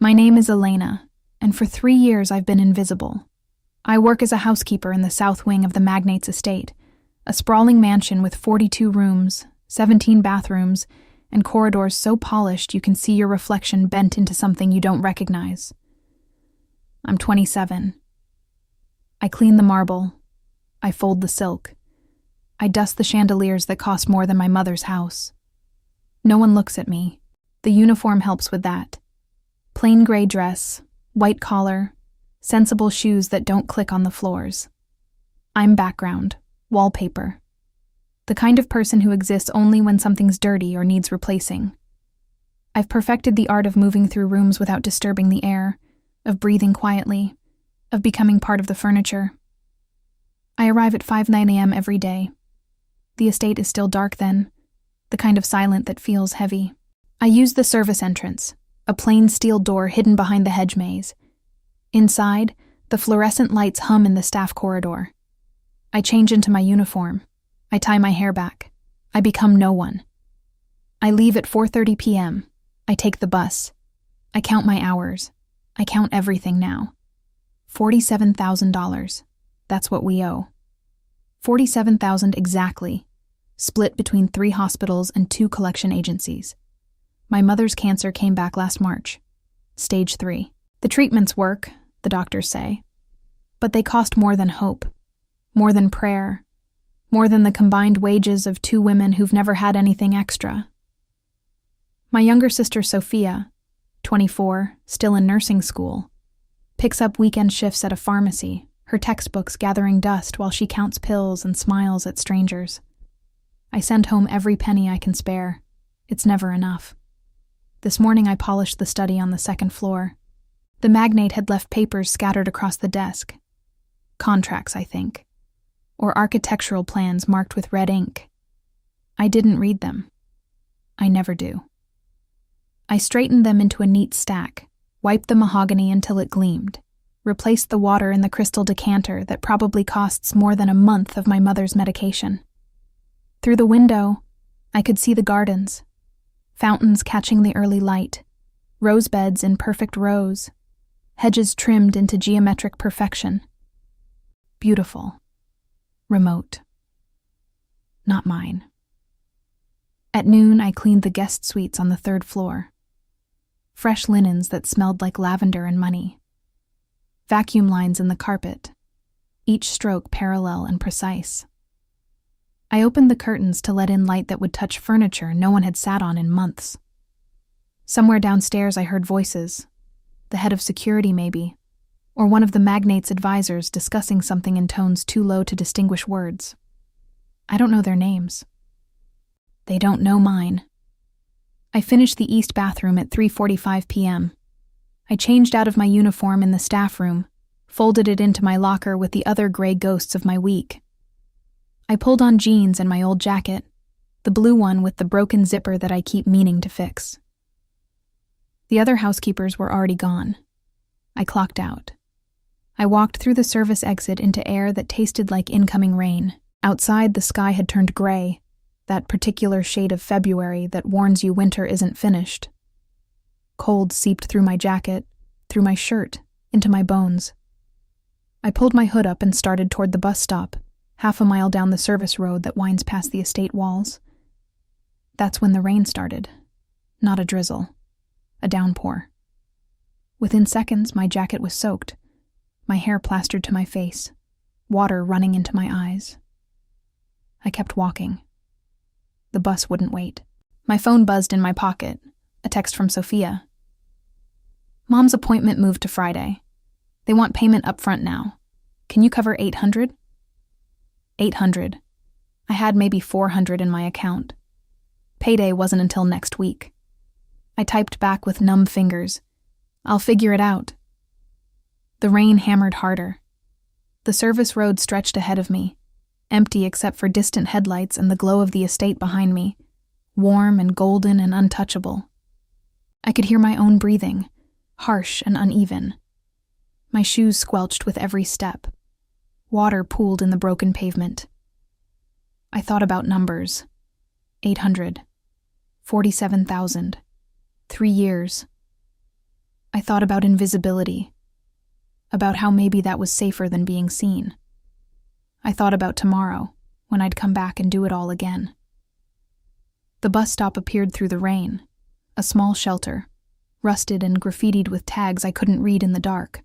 My name is Elena, and for 3 years I've been invisible. I work as a housekeeper in the south wing of the Magnate's estate, a sprawling mansion with 42 rooms, 17 bathrooms, and corridors so polished you can see your reflection bent into something you don't recognize. I'm 27. I clean the marble. I fold the silk. I dust the chandeliers that cost more than my mother's house. No one looks at me. The uniform helps with that. Plain gray dress, white collar, sensible shoes that don't click on the floors. I'm background, wallpaper. The kind of person who exists only when something's dirty or needs replacing. I've perfected the art of moving through rooms without disturbing the air, of breathing quietly, of becoming part of the furniture. I arrive at 5:09 a.m. every day. The estate is still dark then, the kind of silent that feels heavy. I use the service entrance, a plain steel door hidden behind the hedge maze. Inside, the fluorescent lights hum in the staff corridor. I change into my uniform. I tie my hair back. I become no one. I leave at 4:30 p.m. I take the bus. I count my hours. I count everything now. $47,000. That's what we owe. $47,000 exactly, split between 3 hospitals and 2 collection agencies. My mother's cancer came back last March. Stage 3. The treatments work, the doctors say. But they cost more than hope, more than prayer, more than the combined wages of 2 women who've never had anything extra. My younger sister Sophia, 24, still in nursing school, picks up weekend shifts at a pharmacy, her textbooks gathering dust while she counts pills and smiles at strangers. I send home every penny I can spare. It's never enough. This morning I polished the study on the 2nd floor. The Magnate had left papers scattered across the desk. Contracts, I think. Or architectural plans marked with red ink. I didn't read them. I never do. I straightened them into a neat stack, wiped the mahogany until it gleamed, replaced the water in the crystal decanter that probably costs more than a month of my mother's medication. Through the window, I could see the gardens, fountains catching the early light, rose beds in perfect rows, hedges trimmed into geometric perfection. Beautiful. Remote. Not mine. At noon, I cleaned the guest suites on the 3rd floor. Fresh linens that smelled like lavender and money. Vacuum lines in the carpet, each stroke parallel and precise. I opened the curtains to let in light that would touch furniture no one had sat on in months. Somewhere downstairs I heard voices, the head of security maybe, or one of the Magnate's advisors discussing something in tones too low to distinguish words. I don't know their names. They don't know mine. I finished the east bathroom at 3:45 p.m. I changed out of my uniform in the staff room, folded it into my locker with the other gray ghosts of my week. I pulled on jeans and my old jacket, the blue one with the broken zipper that I keep meaning to fix. The other housekeepers were already gone. I clocked out. I walked through the service exit into air that tasted like incoming rain. Outside, the sky had turned gray, that particular shade of February that warns you winter isn't finished. Cold seeped through my jacket, through my shirt, into my bones. I pulled my hood up and started toward the bus stop, half a mile down the service road that winds past the estate walls. That's when the rain started. Not a drizzle. A downpour. Within seconds, my jacket was soaked, my hair plastered to my face, water running into my eyes. I kept walking. The bus wouldn't wait. My phone buzzed in my pocket, a text from Sophia. Mom's appointment moved to Friday. They want payment up front now. Can you cover $800? $800. I had maybe $400 in my account. Payday wasn't until next week. I typed back with numb fingers. I'll figure it out. The rain hammered harder. The service road stretched ahead of me, empty except for distant headlights and the glow of the estate behind me, warm and golden and untouchable. I could hear my own breathing, harsh and uneven. My shoes squelched with every step. Water pooled in the broken pavement. I thought about numbers. 800. 47,000. 3 years. I thought about invisibility, about how maybe that was safer than being seen. I thought about tomorrow, when I'd come back and do it all again. The bus stop appeared through the rain, a small shelter, rusted and graffitied with tags I couldn't read in the dark.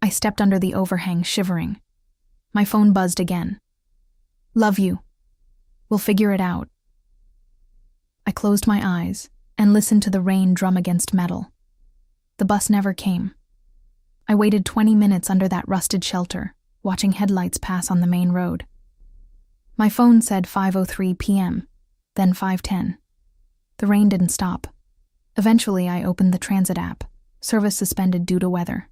I stepped under the overhang, shivering. My phone buzzed again. "Love you. We'll figure it out." I closed my eyes and listened to the rain drum against metal. The bus never came. I waited 20 minutes under that rusted shelter, watching headlights pass on the main road. My phone said 5:03 p.m., then 5:10. The rain didn't stop. Eventually, I opened the transit app, service suspended due to weather.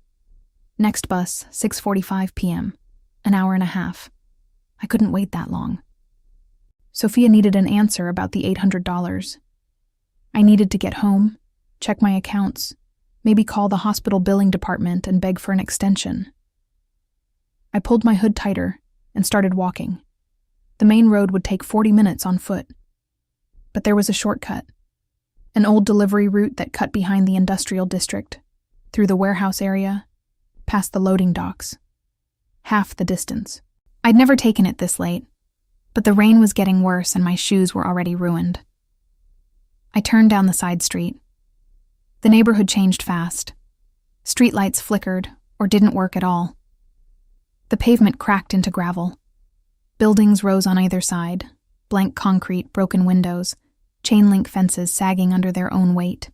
Next bus, 6:45 p.m., an hour and a half. I couldn't wait that long. Sophia needed an answer about the $800. I needed to get home, check my accounts, maybe call the hospital billing department and beg for an extension. I pulled my hood tighter and started walking. The main road would take 40 minutes on foot. But there was a shortcut, an old delivery route that cut behind the industrial district, through the warehouse area, past the loading docks. Half the distance. I'd never taken it this late, but the rain was getting worse and my shoes were already ruined. I turned down the side street. The neighborhood changed fast. Streetlights flickered or didn't work at all. The pavement cracked into gravel. Buildings rose on either side, blank concrete, broken windows, chain link fences sagging under their own weight.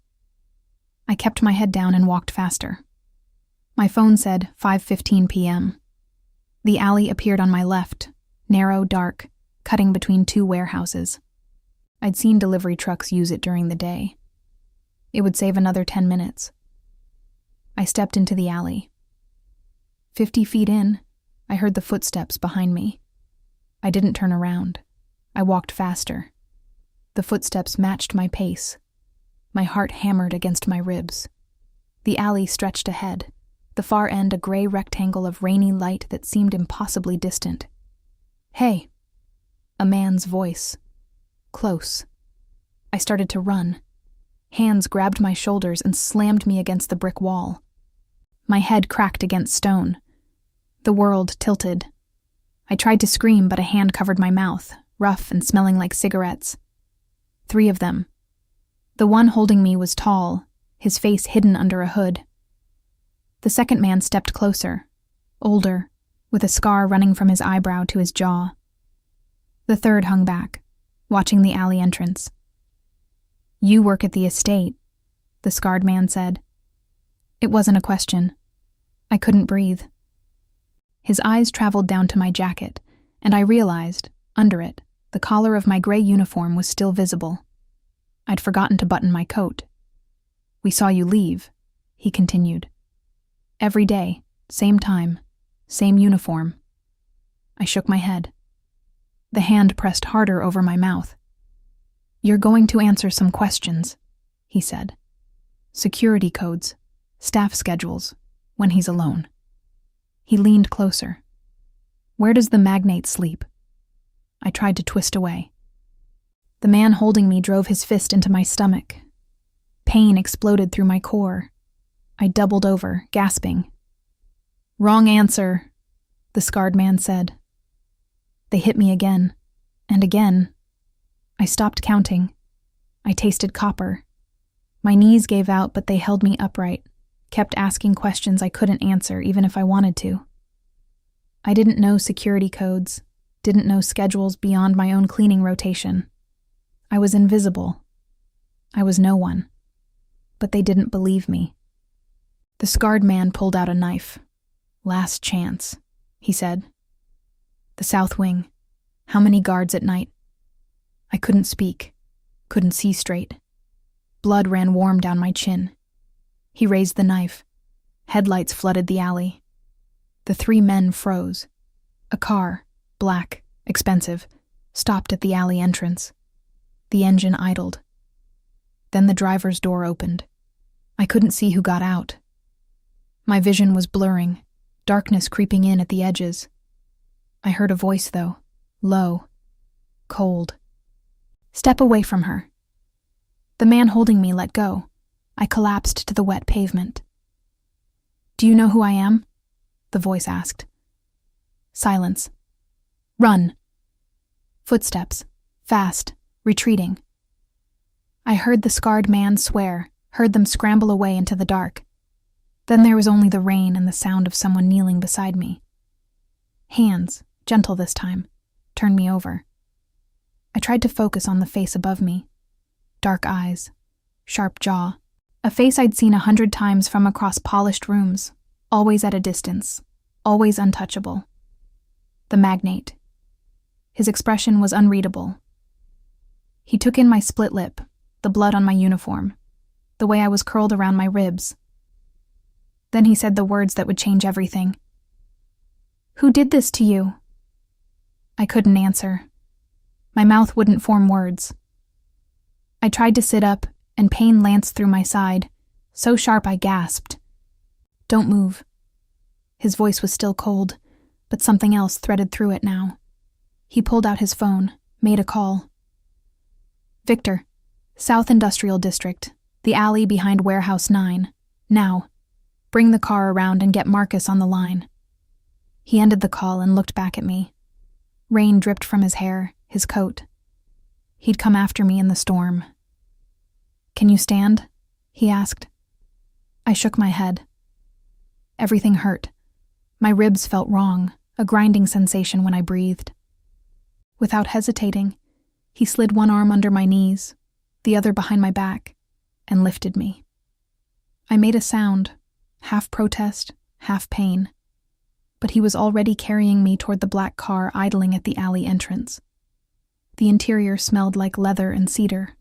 I kept my head down and walked faster. My phone said 5:15 p.m. The alley appeared on my left, narrow, dark, cutting between two warehouses. I'd seen delivery trucks use it during the day. It would save another 10 minutes. I stepped into the alley. 50 feet in, I heard the footsteps behind me. I didn't turn around. I walked faster. The footsteps matched my pace. My heart hammered against my ribs. The alley stretched ahead, the far end a gray rectangle of rainy light that seemed impossibly distant. "Hey!" A man's voice. Close. I started to run. Hands grabbed my shoulders and slammed me against the brick wall. My head cracked against stone. The world tilted. I tried to scream, but a hand covered my mouth, rough and smelling like cigarettes. 3 of them. The one holding me was tall, his face hidden under a hood. The second man stepped closer, older, with a scar running from his eyebrow to his jaw. The third hung back, watching the alley entrance. "You work at the estate," the scarred man said. It wasn't a question. I couldn't breathe. His eyes traveled down to my jacket, and I realized, under it, the collar of my gray uniform was still visible. I'd forgotten to button my coat. "We saw you leave," he continued. "Every day, same time, same uniform." I shook my head. The hand pressed harder over my mouth. "You're going to answer some questions," he said. "Security codes, staff schedules, when he's alone." He leaned closer. "Where does the Magnate sleep?" I tried to twist away. The man holding me drove his fist into my stomach. Pain exploded through my core. I doubled over, gasping. "Wrong answer," the scarred man said. They hit me again, and again. I stopped counting. I tasted copper. My knees gave out, but they held me upright, kept asking questions I couldn't answer even if I wanted to. I didn't know security codes, didn't know schedules beyond my own cleaning rotation. I was invisible. I was no one. But they didn't believe me. The scarred man pulled out a knife. "Last chance," he said. "The south wing. How many guards at night?" I couldn't speak, couldn't see straight. Blood ran warm down my chin. He raised the knife. Headlights flooded the alley. The 3 men froze. A car, black, expensive, stopped at the alley entrance. The engine idled. Then the driver's door opened. I couldn't see who got out. My vision was blurring, darkness creeping in at the edges. I heard a voice, though, low, cold. "Step away from her." The man holding me let go. I collapsed to the wet pavement. "Do you know who I am?" the voice asked. Silence. "Run." Footsteps. Fast. Retreating. I heard the scarred man swear, heard them scramble away into the dark. Then there was only the rain and the sound of someone kneeling beside me. Hands, gentle this time, turned me over. I tried to focus on the face above me. Dark eyes. Sharp jaw. A face I'd seen 100 times from across polished rooms, always at a distance, always untouchable. The Magnate. His expression was unreadable. He took in my split lip, the blood on my uniform, the way I was curled around my ribs. Then he said the words that would change everything. "Who did this to you?" I couldn't answer. My mouth wouldn't form words. I tried to sit up, and pain lanced through my side, so sharp I gasped. "Don't move." His voice was still cold, but something else threaded through it now. He pulled out his phone, made a call. "Victor, South Industrial District, the alley behind Warehouse 9. Now. Bring the car around and get Marcus on the line." He ended the call and looked back at me. Rain dripped from his hair, his coat. He'd come after me in the storm. "Can you stand?" he asked. I shook my head. Everything hurt. My ribs felt wrong, a grinding sensation when I breathed. Without hesitating, he slid one arm under my knees, the other behind my back, and lifted me. I made a sound, half protest, half pain, but he was already carrying me toward the black car idling at the alley entrance. The interior smelled like leather and cedar.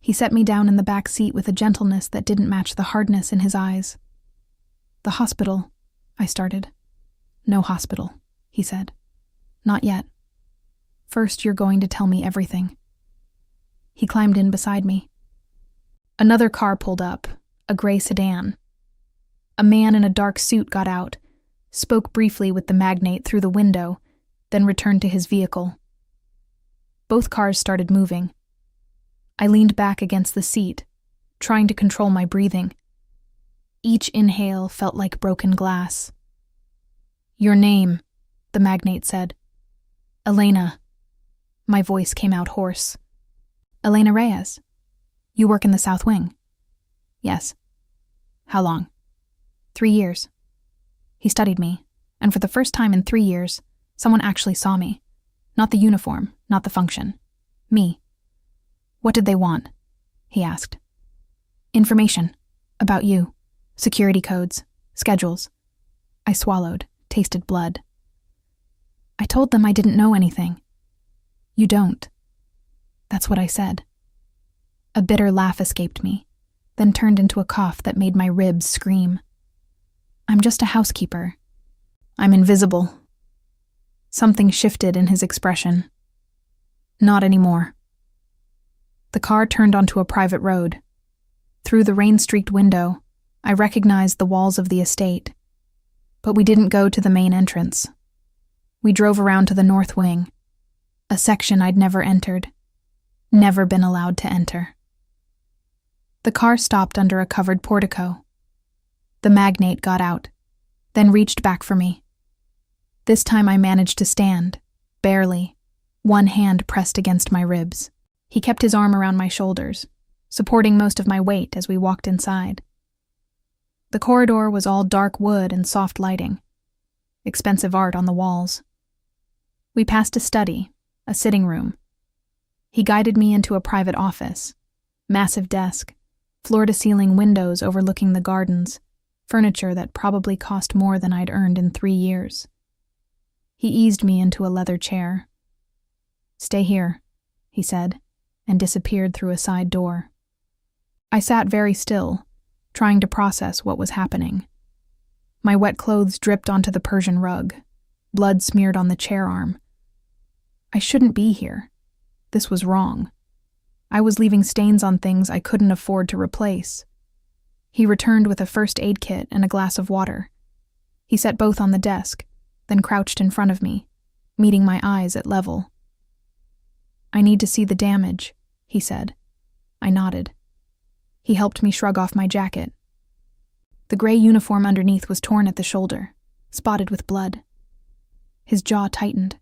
He set me down in the back seat with a gentleness that didn't match the hardness in his eyes. "The hospital," I started. "No hospital," he said. "Not yet. First, you're going to tell me everything." He climbed in beside me. Another car pulled up, a gray sedan. A man in a dark suit got out, spoke briefly with the Magnate through the window, then returned to his vehicle. Both cars started moving. I leaned back against the seat, trying to control my breathing. Each inhale felt like broken glass. "Your name," the Magnate said. "Elena." My voice came out hoarse. "Elena Reyes. You work in the South Wing?" "Yes." "How long?" 3 years. He studied me, and for the first time in 3 years, someone actually saw me. Not the uniform, not the function. Me. "What did they want?" he asked. "Information. About you. Security codes. Schedules." I swallowed, tasted blood. I told them I didn't know anything. "You don't." That's what I said. A bitter laugh escaped me, then turned into a cough that made my ribs scream. "I'm just a housekeeper. I'm invisible." Something shifted in his expression. "Not anymore." The car turned onto a private road. Through the rain-streaked window, I recognized the walls of the estate. But we didn't go to the main entrance. We drove around to the north wing, a section I'd never entered, never been allowed to enter. The car stopped under a covered portico. The Magnate got out, then reached back for me. This time I managed to stand, barely, one hand pressed against my ribs. He kept his arm around my shoulders, supporting most of my weight as we walked inside. The corridor was all dark wood and soft lighting, expensive art on the walls. We passed a study, a sitting room. He guided me into a private office, massive desk, floor-to-ceiling windows overlooking the gardens, furniture that probably cost more than I'd earned in 3 years. He eased me into a leather chair. "Stay here," he said, and disappeared through a side door. I sat very still, trying to process what was happening. My wet clothes dripped onto the Persian rug, blood smeared on the chair arm. I shouldn't be here. This was wrong. I was leaving stains on things I couldn't afford to replace. He returned with a first aid kit and a glass of water. He set both on the desk, then crouched in front of me, meeting my eyes at level. "I need to see the damage," he said. I nodded. He helped me shrug off my jacket. The gray uniform underneath was torn at the shoulder, spotted with blood. His jaw tightened.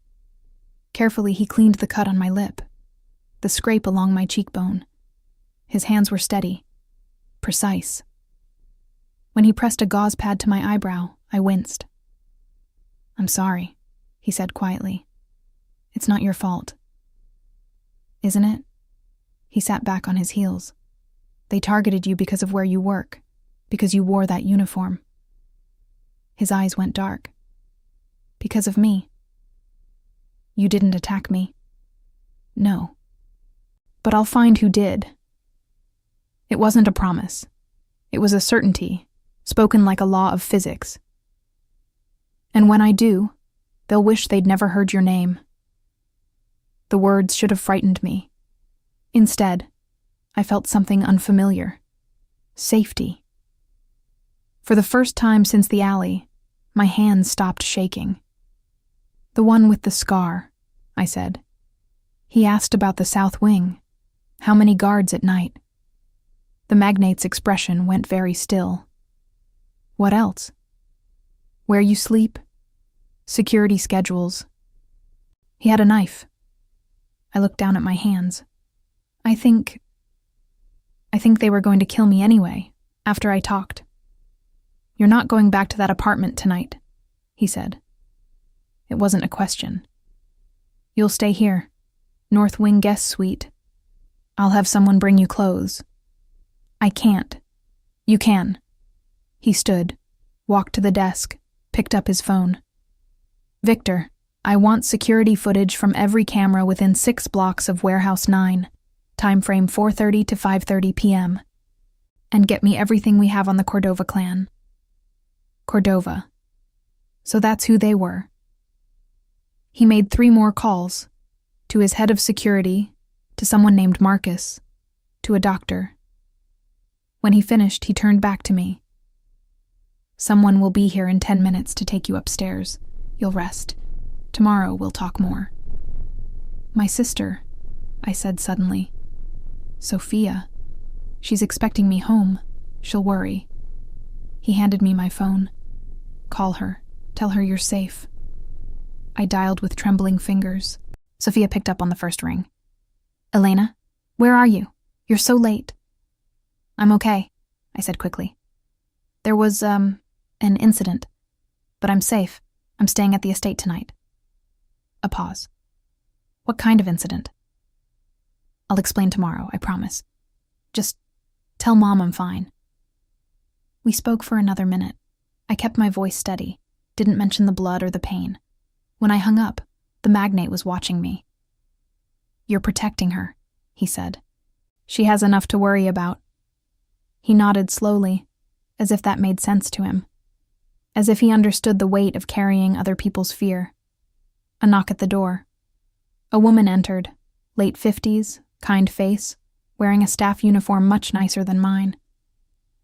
Carefully, he cleaned the cut on my lip, the scrape along my cheekbone. His hands were steady, precise. When he pressed a gauze pad to my eyebrow, I winced. "I'm sorry," he said quietly. "It's not your fault." "Isn't it?" He sat back on his heels. "They targeted you because of where you work, because you wore that uniform." His eyes went dark. "Because of me." "You didn't attack me." "No. But I'll find who did." It wasn't a promise. It was a certainty, spoken like a law of physics. "And when I do, they'll wish they'd never heard your name." The words should have frightened me. Instead, I felt something unfamiliar. Safety. For the first time since the alley, my hands stopped shaking. "The one with the scar," I said. He asked about the south wing. How many guards at night? The magnate's expression went very still. "What else?" "Where you sleep? Security schedules." He had a knife. I looked down at my hands. I think they were going to kill me anyway, after I talked. "You're not going back to that apartment tonight," he said. It wasn't a question. "You'll stay here, North Wing guest suite. I'll have someone bring you clothes." "I can't." "You can." He stood, walked to the desk, picked up his phone. "Victor, I want security footage from every camera within 6 blocks of Warehouse 9, timeframe 4:30 to 5:30 p.m. And get me everything we have on the Cordova clan." Cordova. So that's who they were. He made 3 more calls, to his head of security, to someone named Marcus, to a doctor. When he finished, he turned back to me. "Someone will be here in 10 minutes to take you upstairs. You'll rest. Tomorrow we'll talk more." "My sister," I said suddenly. "Sophia. She's expecting me home. She'll worry." He handed me my phone. "Call her. Tell her you're safe." I dialed with trembling fingers. Sophia picked up on the first ring. "Elena, where are you? You're so late." "I'm okay," I said quickly. "There was, an incident. But I'm safe. I'm staying at the estate tonight." A pause. "What kind of incident?" "I'll explain tomorrow, I promise. Just tell Mom I'm fine." We spoke for another minute. I kept my voice steady, didn't mention the blood or the pain. When I hung up, the magnate was watching me. "You're protecting her," he said. "She has enough to worry about." He nodded slowly, as if that made sense to him, as if he understood the weight of carrying other people's fear. A knock at the door. A woman entered, late 50s, kind face, wearing a staff uniform much nicer than mine.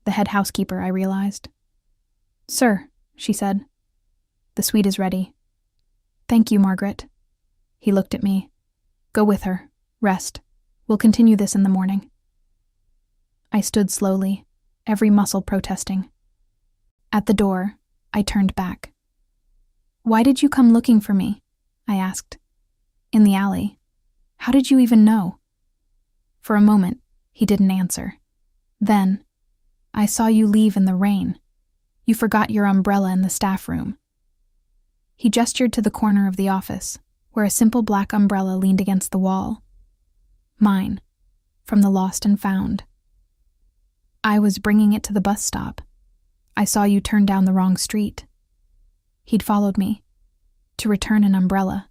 The head housekeeper, I realized. "Sir," she said. "The suite is ready." "Thank you, Margaret." He looked at me. "Go with her. Rest. We'll continue this in the morning." I stood slowly, every muscle protesting. At the door, I turned back. "Why did you come looking for me?" I asked. "In the alley. How did you even know?" For a moment, he didn't answer. Then, "I saw you leave in the rain. You forgot your umbrella in the staff room." He gestured to the corner of the office, where a simple black umbrella leaned against the wall. Mine, from the lost and found. "I was bringing it to the bus stop. I saw you turn down the wrong street." He'd followed me, to return an umbrella.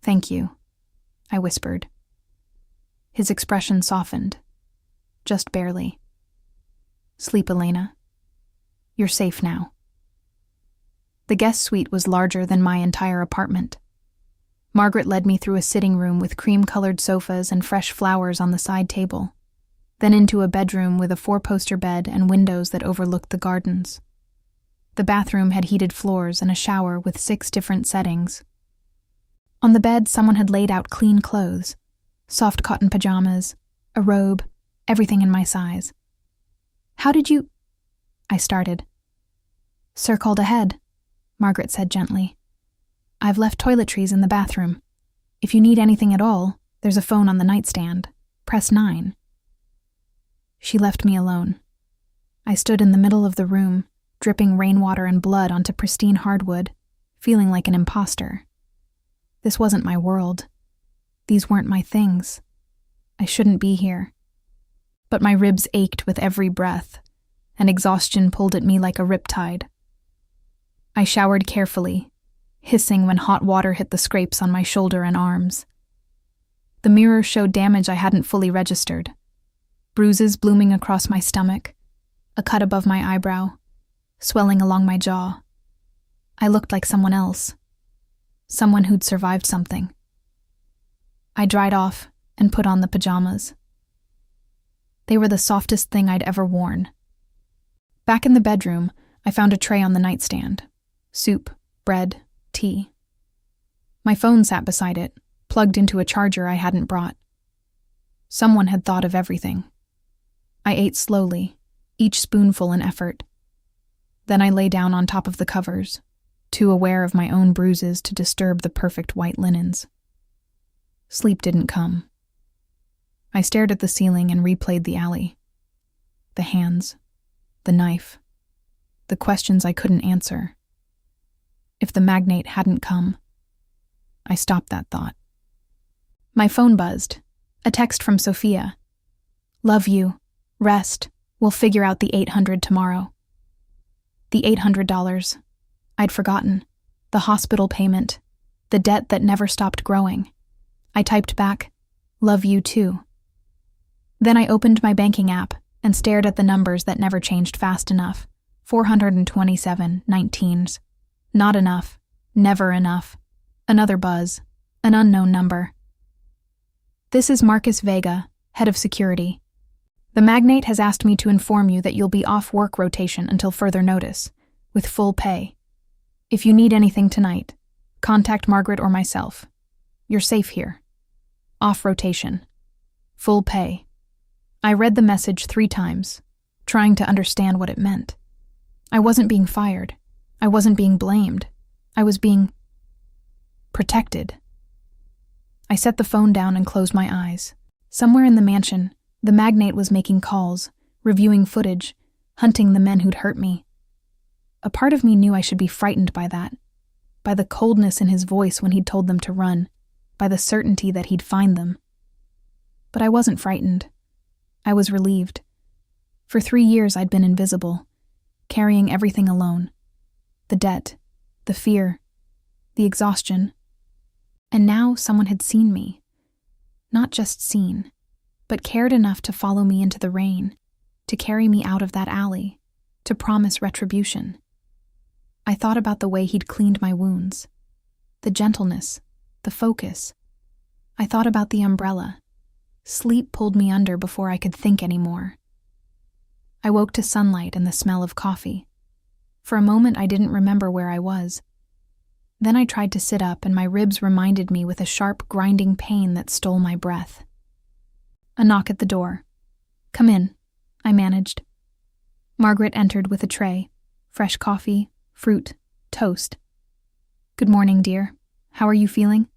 "Thank you," I whispered. His expression softened, just barely. "Sleep, Elena. You're safe now." The guest suite was larger than my entire apartment. Margaret led me through a sitting room with cream-colored sofas and fresh flowers on the side table, then into a bedroom with a 4-poster bed and windows that overlooked the gardens. The bathroom had heated floors and a shower with 6 different settings. On the bed, someone had laid out clean clothes, soft cotton pajamas, a robe, everything in my size. "How did you—" I started. "Sir called ahead," Margaret said gently. "I've left toiletries in the bathroom. If you need anything at all, there's a phone on the nightstand. Press 9. She left me alone. I stood in the middle of the room, dripping rainwater and blood onto pristine hardwood, feeling like an imposter. This wasn't my world. These weren't my things. I shouldn't be here. But my ribs ached with every breath, and exhaustion pulled at me like a riptide. I showered carefully, hissing when hot water hit the scrapes on my shoulder and arms. The mirror showed damage I hadn't fully registered. Bruises blooming across my stomach, a cut above my eyebrow, swelling along my jaw. I looked like someone else. Someone who'd survived something. I dried off and put on the pajamas. They were the softest thing I'd ever worn. Back in the bedroom, I found a tray on the nightstand. Soup, bread, tea. My phone sat beside it, plugged into a charger I hadn't brought. Someone had thought of everything. I ate slowly, each spoonful an effort. Then I lay down on top of the covers, too aware of my own bruises to disturb the perfect white linens. Sleep didn't come. I stared at the ceiling and replayed the alley. The hands, the knife, the questions I couldn't answer. If the Magnate hadn't come, I stopped that thought. My phone buzzed. A text from Sophia. "Love you. Rest. We'll figure out the $800 tomorrow." The $800. I'd forgotten. The hospital payment. The debt that never stopped growing. I typed back, "Love you too." Then I opened my banking app and stared at the numbers that never changed fast enough. 427 19s. Not enough. Never enough. Another buzz. An unknown number. "This is Marcus Vega, head of security. The Magnate has asked me to inform you that you'll be off work rotation until further notice, with full pay. If you need anything tonight, contact Margaret or myself. You're safe here. Off rotation. Full pay." I read the message 3 times, trying to understand what it meant. I wasn't being fired. I wasn't being blamed. I was being protected. I set the phone down and closed my eyes. Somewhere in the mansion, the Magnate was making calls, reviewing footage, hunting the men who'd hurt me. A part of me knew I should be frightened by that, by the coldness in his voice when he'd told them to run, by the certainty that he'd find them. But I wasn't frightened. I was relieved. For 3 years I'd been invisible, carrying everything alone. The debt, the fear, the exhaustion. And now someone had seen me. Not just seen, but cared enough to follow me into the rain, to carry me out of that alley, to promise retribution. I thought about the way he'd cleaned my wounds, the gentleness, the focus. I thought about the umbrella. Sleep pulled me under before I could think anymore. I woke to sunlight and the smell of coffee. For a moment I didn't remember where I was. Then I tried to sit up and my ribs reminded me with a sharp, grinding pain that stole my breath. A knock at the door. "Come in," I managed. Margaret entered with a tray, fresh coffee, fruit, toast. "Good morning, dear. How are you feeling?"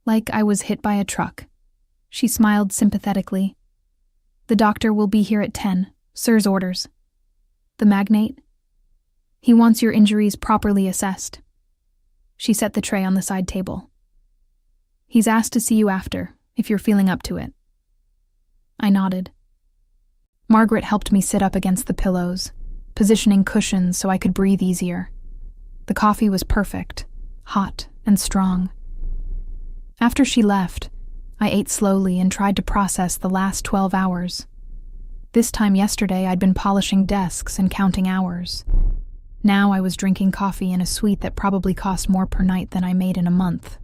Like I was hit by a truck. She smiled sympathetically. "The doctor will be here at 10, Sir's orders." "The Magnate?" "He wants your injuries properly assessed." She set the tray on the side table. "He's asked to see you after, if you're feeling up to it." I nodded. Margaret helped me sit up against the pillows, positioning cushions so I could breathe easier. The coffee was perfect, hot and strong. After she left, I ate slowly and tried to process the last 12 hours. This time yesterday I'd been polishing desks and counting hours. Now I was drinking coffee in a suite that probably cost more per night than I made in a month.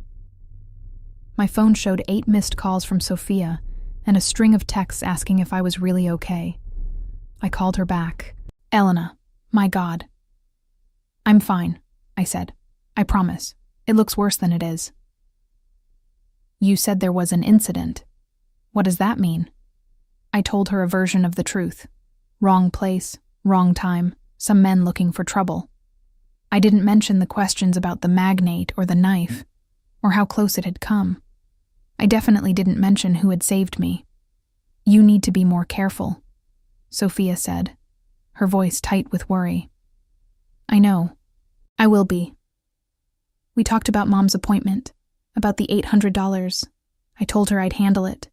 My phone showed 8 missed calls from Sophia and a string of texts asking if I was really okay. I called her back. "Elena, my God." "I'm fine," I said. "I promise. It looks worse than it is." "You said there was an incident. What does that mean?" I told her a version of the truth. Wrong place, wrong time, some men looking for trouble. I didn't mention the questions about the Magnate or the knife, or how close it had come. I definitely didn't mention who had saved me. You need to be more careful, Sophia said, her voice tight with worry. I know. I will be. We talked about Mom's appointment, about the $800. I told her I'd handle it.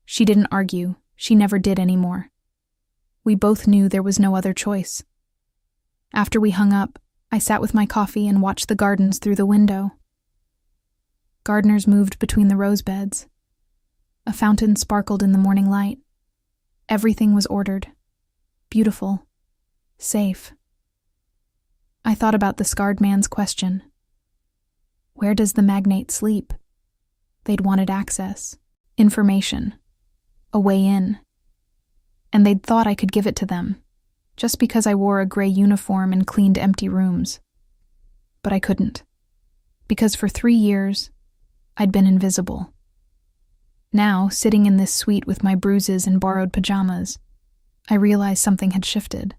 She didn't argue. She never did anymore. We both knew there was no other choice. After we hung up, I sat with my coffee and watched the gardens through the window. Gardeners moved between the rose beds. A fountain sparkled in the morning light. Everything was ordered. Beautiful. Safe. I thought about the scarred man's question. Where does the Magnate sleep? They'd wanted access, information, a way in. And they'd thought I could give it to them, just because I wore a gray uniform and cleaned empty rooms. But I couldn't, because for 3 years, I'd been invisible. Now, sitting in this suite with my bruises and borrowed pajamas, I realized something had shifted.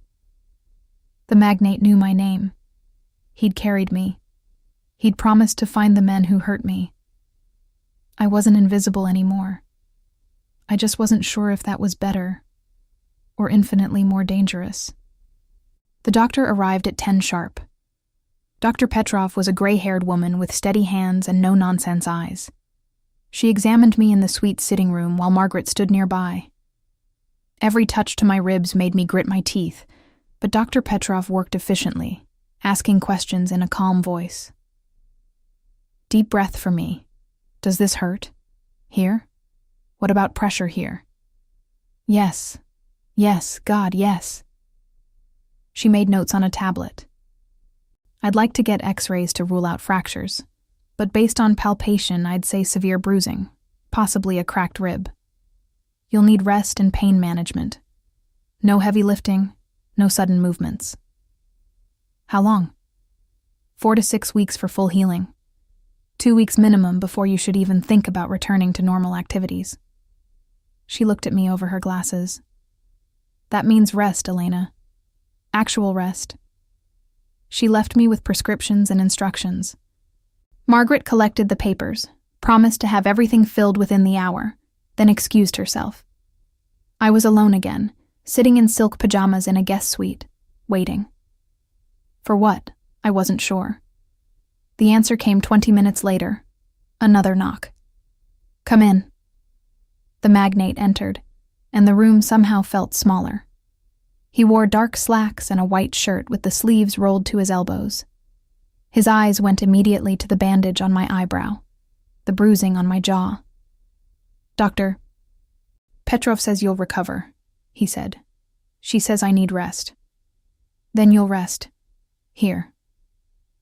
The Magnate knew my name. He'd carried me. He'd promised to find the men who hurt me. I wasn't invisible anymore. I just wasn't sure if that was better or infinitely more dangerous. The doctor arrived at 10 sharp. Dr. Petrov was a gray-haired woman with steady hands and no-nonsense eyes. She examined me in the suite sitting room while Margaret stood nearby. Every touch to my ribs made me grit my teeth, but Dr. Petrov worked efficiently, asking questions in a calm voice. Deep breath for me. Does this hurt? Here? What about pressure here? Yes. Yes, God, yes. She made notes on a tablet. I'd like to get x-rays to rule out fractures, but based on palpation, I'd say severe bruising, possibly a cracked rib. You'll need rest and pain management. No heavy lifting, no sudden movements. How long? 4 to 6 weeks for full healing. 2 weeks minimum before you should even think about returning to normal activities. She looked at me over her glasses. That means rest, Elena. Actual rest. She left me with prescriptions and instructions. Margaret collected the papers, promised to have everything filled within the hour, then excused herself. I was alone again, sitting in silk pajamas in a guest suite, waiting. For what? I wasn't sure. The answer came 20 minutes later. Another knock. Come in. The Magnate entered, and the room somehow felt smaller. He wore dark slacks and a white shirt with the sleeves rolled to his elbows. His eyes went immediately to the bandage on my eyebrow, the bruising on my jaw. Doctor, Petrov says you'll recover, he said. She says I need rest. Then you'll rest. Here.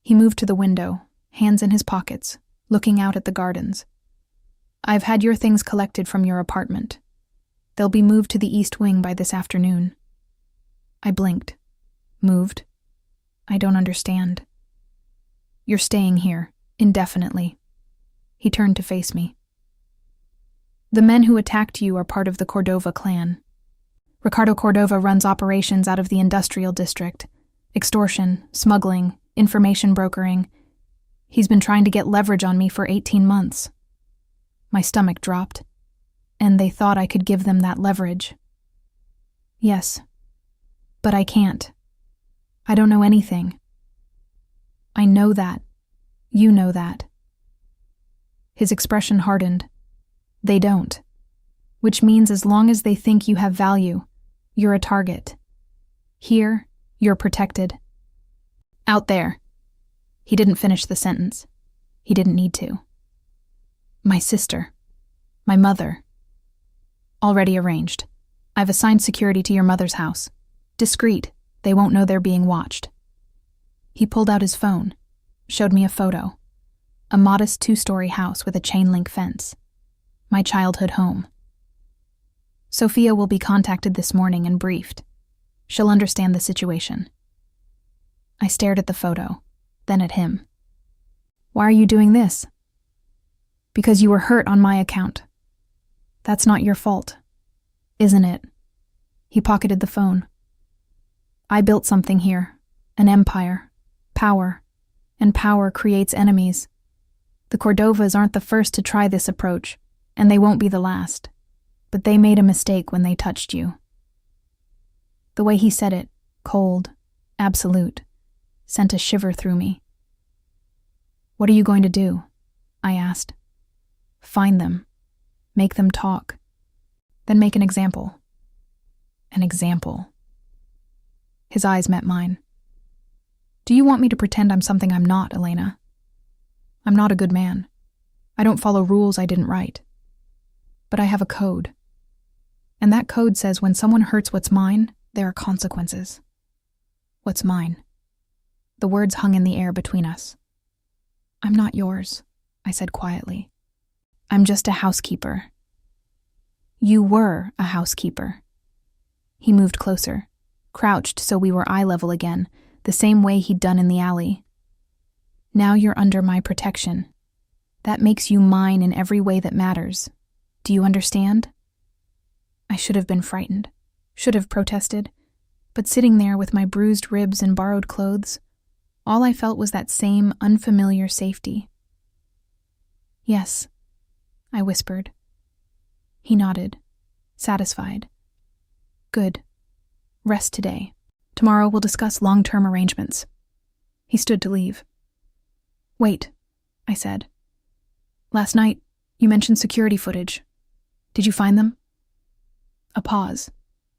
He moved to the window, hands in his pockets, looking out at the gardens. I've had your things collected from your apartment. They'll be moved to the East Wing by this afternoon. I blinked. Moved? I don't understand. You're staying here, indefinitely. He turned to face me. The men who attacked you are part of the Cordova clan. Ricardo Cordova runs operations out of the industrial district. Extortion, smuggling, information brokering. He's been trying to get leverage on me for 18 months. My stomach dropped, and they thought I could give them that leverage. Yes, but I can't. I don't know anything. I know that. You know that. His expression hardened. They don't. Which means as long as they think you have value, you're a target. Here, you're protected. Out there. He didn't finish the sentence. He didn't need to. My sister. My mother. Already arranged. I've assigned security to your mother's house. Discreet. They won't know they're being watched. He pulled out his phone, showed me a photo. A modest 2-story house with a chain-link fence. My childhood home. Sophia will be contacted this morning and briefed. She'll understand the situation. I stared at the photo, then at him. Why are you doing this? Because you were hurt on my account. That's not your fault. Isn't it? He pocketed the phone. I built something here. An empire. Power. And power creates enemies. The Cordovas aren't the first to try this approach, and they won't be the last. But they made a mistake when they touched you. The way he said it, cold, absolute, sent a shiver through me. What are you going to do? I asked. Find them. Make them talk. Then make an example. An example. His eyes met mine. Do you want me to pretend I'm something I'm not, Elena? I'm not a good man. I don't follow rules I didn't write. But I have a code. And that code says when someone hurts what's mine, there are consequences. What's mine? The words hung in the air between us. I'm not yours, I said quietly. I'm just a housekeeper. You were a housekeeper. He moved closer, crouched so we were eye level again, the same way he'd done in the alley. Now you're under my protection. That makes you mine in every way that matters. Do you understand? I should have been frightened, should have protested, but sitting there with my bruised ribs and borrowed clothes, all I felt was that same unfamiliar safety. Yes, I whispered. He nodded, satisfied. Good. Rest today. Tomorrow we'll discuss long-term arrangements. He stood to leave. Wait, I said. Last night, you mentioned security footage. Did you find them? A pause.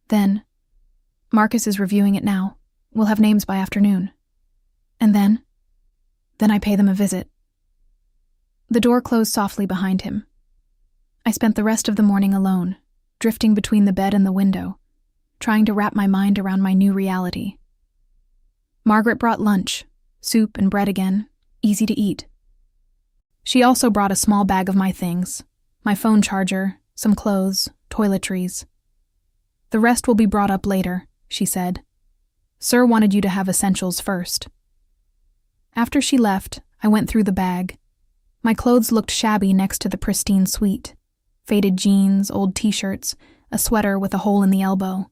Then, Marcus is reviewing it now. We'll have names by afternoon. And then? Then I pay them a visit. The door closed softly behind him. I spent the rest of the morning alone, drifting between the bed and the window, trying to wrap my mind around my new reality. Margaret brought lunch, soup and bread again, easy to eat. She also brought a small bag of my things, my phone charger, some clothes, toiletries. The rest will be brought up later, she said. Sir wanted you to have essentials first. After she left, I went through the bag. My clothes looked shabby next to the pristine suite. Faded jeans, old t-shirts, a sweater with a hole in the elbow.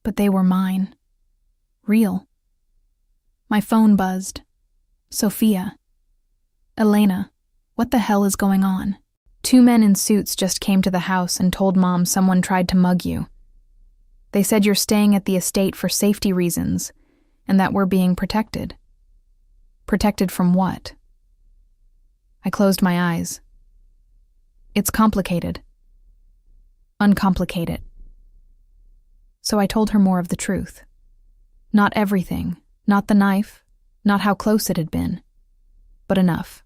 But they were mine. Real. My phone buzzed. Sophia. Elena, what the hell is going on? 2 men in suits just came to the house and told Mom someone tried to mug you. They said you're staying at the estate for safety reasons, and that we're being protected. Protected from what? I closed my eyes. It's complicated. Uncomplicate it. So I told her more of the truth. Not everything, not the knife, not how close it had been, but enough.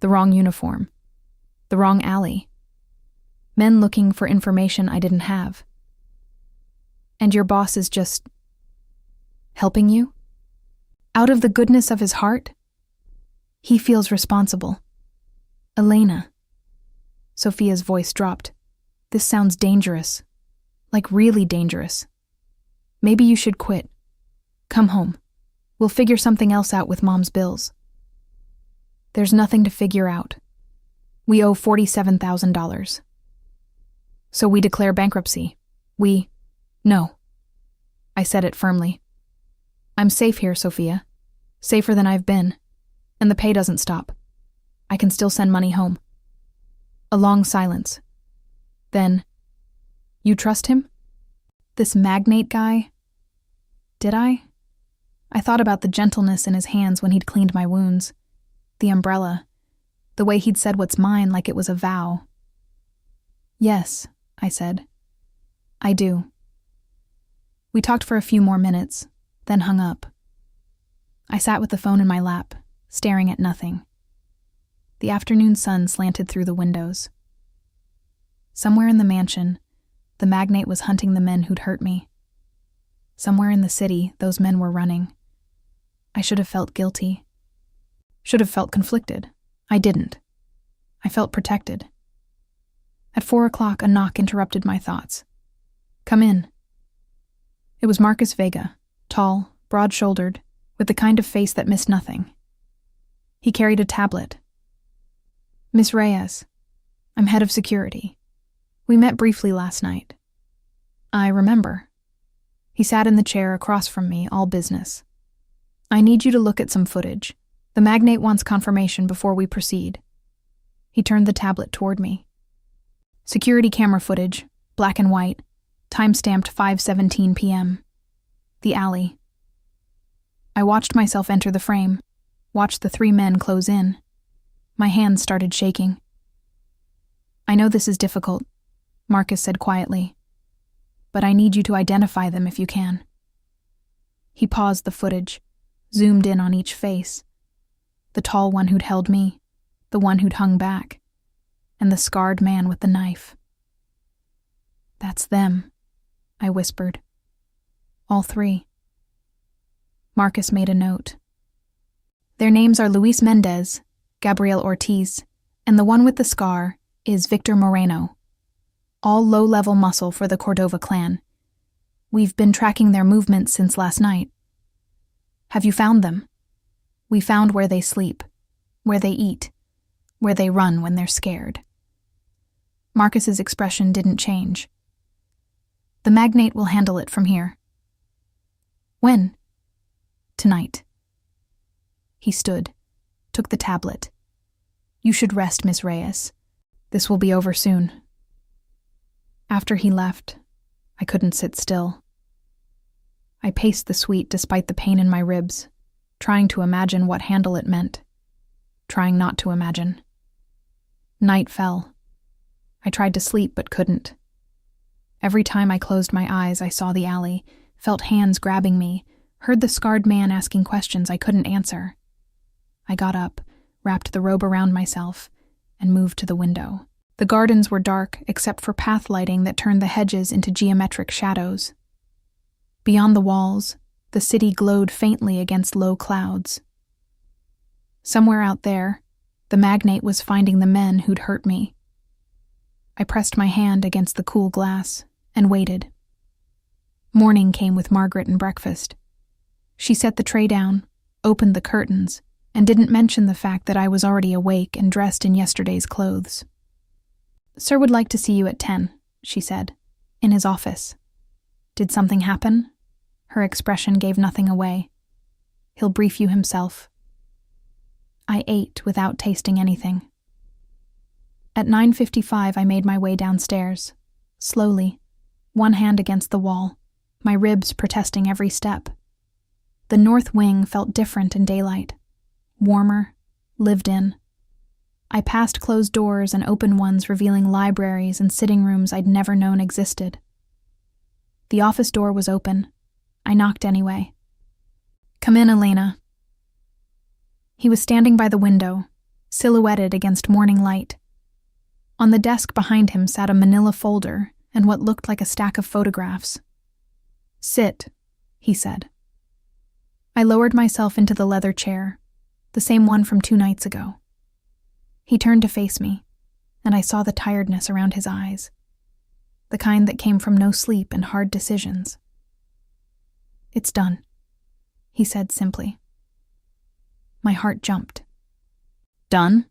The wrong uniform. The wrong alley. Men looking for information I didn't have. And your boss is just helping you? Out of the goodness of his heart? He feels responsible. Elena. Sophia's voice dropped. This sounds dangerous. Like really dangerous. Maybe you should quit. Come home. We'll figure something else out with Mom's bills. There's nothing to figure out. We owe $47,000. So we declare bankruptcy. No. I said it firmly. I'm safe here, Sophia. Safer than I've been. And the pay doesn't stop. I can still send money home. A long silence. Then, you trust him? This Magnate guy? Did I? I thought about the gentleness in his hands when he'd cleaned my wounds. The umbrella. The way he'd said what's mine like it was a vow. Yes, I said. I do. We talked for a few more minutes, then hung up. I sat with the phone in my lap, staring at nothing. The afternoon sun slanted through the windows. Somewhere in the mansion, the magnate was hunting the men who'd hurt me. Somewhere in the city, those men were running. I should have felt guilty. Should have felt conflicted. I didn't. I felt protected. At 4 o'clock, a knock interrupted my thoughts. Come in. It was Marcus Vega, tall, broad-shouldered, with the kind of face that missed nothing. He carried a tablet. Miss Reyes, I'm head of security. We met briefly last night. I remember. He sat in the chair across from me, all business. I need you to look at some footage. The Magnate wants confirmation before we proceed. He turned the tablet toward me. Security camera footage, black and white, time-stamped 5:17 p.m. The alley. I watched myself enter the frame, watched the 3 men close in. My hands started shaking. I know this is difficult, Marcus said quietly, but I need you to identify them if you can. He paused the footage, zoomed in on each face. The tall one who'd held me, the one who'd hung back, and the scarred man with the knife. That's them, I whispered. All 3. Marcus made a note. Their names are Luis Mendez, Gabriel Ortiz, and the one with the scar is Victor Moreno. All low-level muscle for the Cordova clan. We've been tracking their movements since last night. Have you found them? We found where they sleep, where they eat, where they run when they're scared. Marcus's expression didn't change. The Magnate will handle it from here. When? Tonight. He stood, took the tablet. You should rest, Miss Reyes. This will be over soon. After he left, I couldn't sit still. I paced the suite despite the pain in my ribs, trying to imagine what handle it meant, trying not to imagine. Night fell. I tried to sleep but couldn't. Every time I closed my eyes, I saw the alley, felt hands grabbing me, heard the scarred man asking questions I couldn't answer. I got up, wrapped the robe around myself, and moved to the window. The gardens were dark except for path lighting that turned the hedges into geometric shadows. Beyond the walls, the city glowed faintly against low clouds. Somewhere out there, the Magnate was finding the men who'd hurt me. I pressed my hand against the cool glass and waited. Morning came with Margaret and breakfast. She set the tray down, opened the curtains, and didn't mention the fact that I was already awake and dressed in yesterday's clothes. Sir would like to see you at 10, she said, in his office. Did something happen? Her expression gave nothing away. He'll brief you himself. I ate without tasting anything. At 9:55, I made my way downstairs, slowly, one hand against the wall, my ribs protesting every step. The north wing felt different in daylight, warmer, lived in. I passed closed doors and open ones revealing libraries and sitting rooms I'd never known existed. The office door was open. I knocked anyway. Come in, Elena. He was standing by the window, silhouetted against morning light. On the desk behind him sat a manila folder and what looked like a stack of photographs. Sit, he said. I lowered myself into the leather chair, the same one from 2 nights ago. He turned to face me, and I saw the tiredness around his eyes, the kind that came from no sleep and hard decisions. It's done, he said simply. My heart jumped. Done?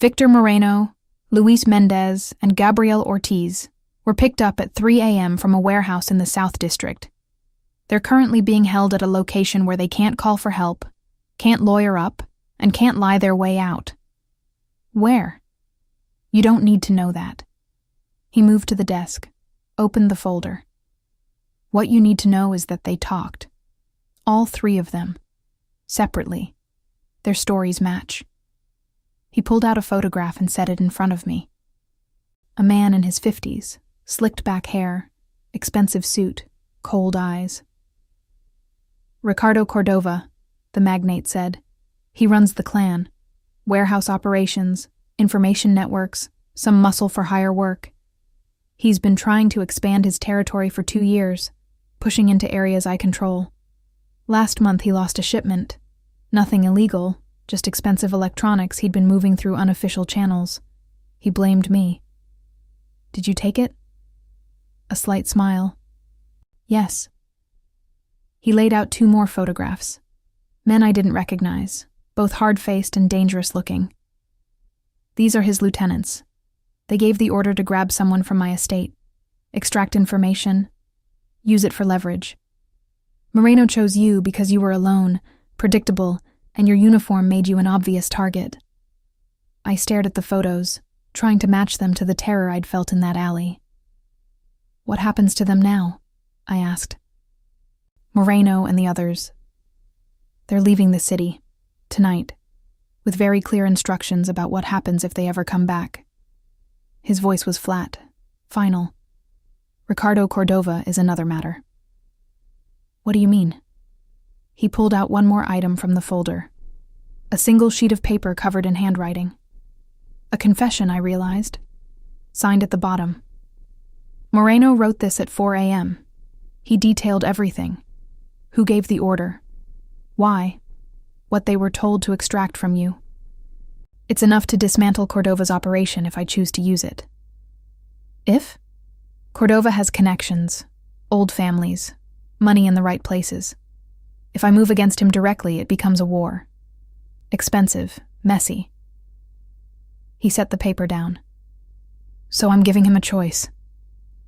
Victor Moreno, Luis Mendez, and Gabriel Ortiz were picked up at 3 a.m. from a warehouse in the South District. They're currently being held at a location where they can't call for help, can't lawyer up, and can't lie their way out. Where? You don't need to know that. He moved to the desk, opened the folder. What you need to know is that they talked. All 3 of them. Separately. Their stories match. He pulled out a photograph and set it in front of me. A man in his 50s, slicked back hair, expensive suit, cold eyes. Ricardo Cordova, the Magnate said. He runs the clan. Warehouse operations, information networks, some muscle for hire work. He's been trying to expand his territory for 2 years, pushing into areas I control. Last month he lost a shipment. Nothing illegal, just expensive electronics he'd been moving through unofficial channels. He blamed me. Did you take it? A slight smile. Yes. He laid out 2 more photographs. Men I didn't recognize, both hard-faced and dangerous-looking. These are his lieutenants. They gave the order to grab someone from my estate. extract information, use it for leverage. Moreno chose you because you were alone, predictable, and your uniform made you an obvious target. I stared at the photos, trying to match them to the terror I'd felt in that alley. What happens to them now? I asked. Moreno and the others. They're leaving the city, tonight, with very clear instructions about what happens if they ever come back. His voice was flat, final. Ricardo Cordova is another matter. What do you mean? He pulled out one more item from the folder. A single sheet of paper covered in handwriting. A confession, I realized. Signed at the bottom. Moreno wrote this at 4 a.m. He detailed everything. Who gave the order? Why? What they were told to extract from you. It's enough to dismantle Cordova's operation if I choose to use it. If? Cordova has connections, old families, money in the right places. If I move against him directly, it becomes a war. Expensive, messy. He set the paper down. So I'm giving him a choice.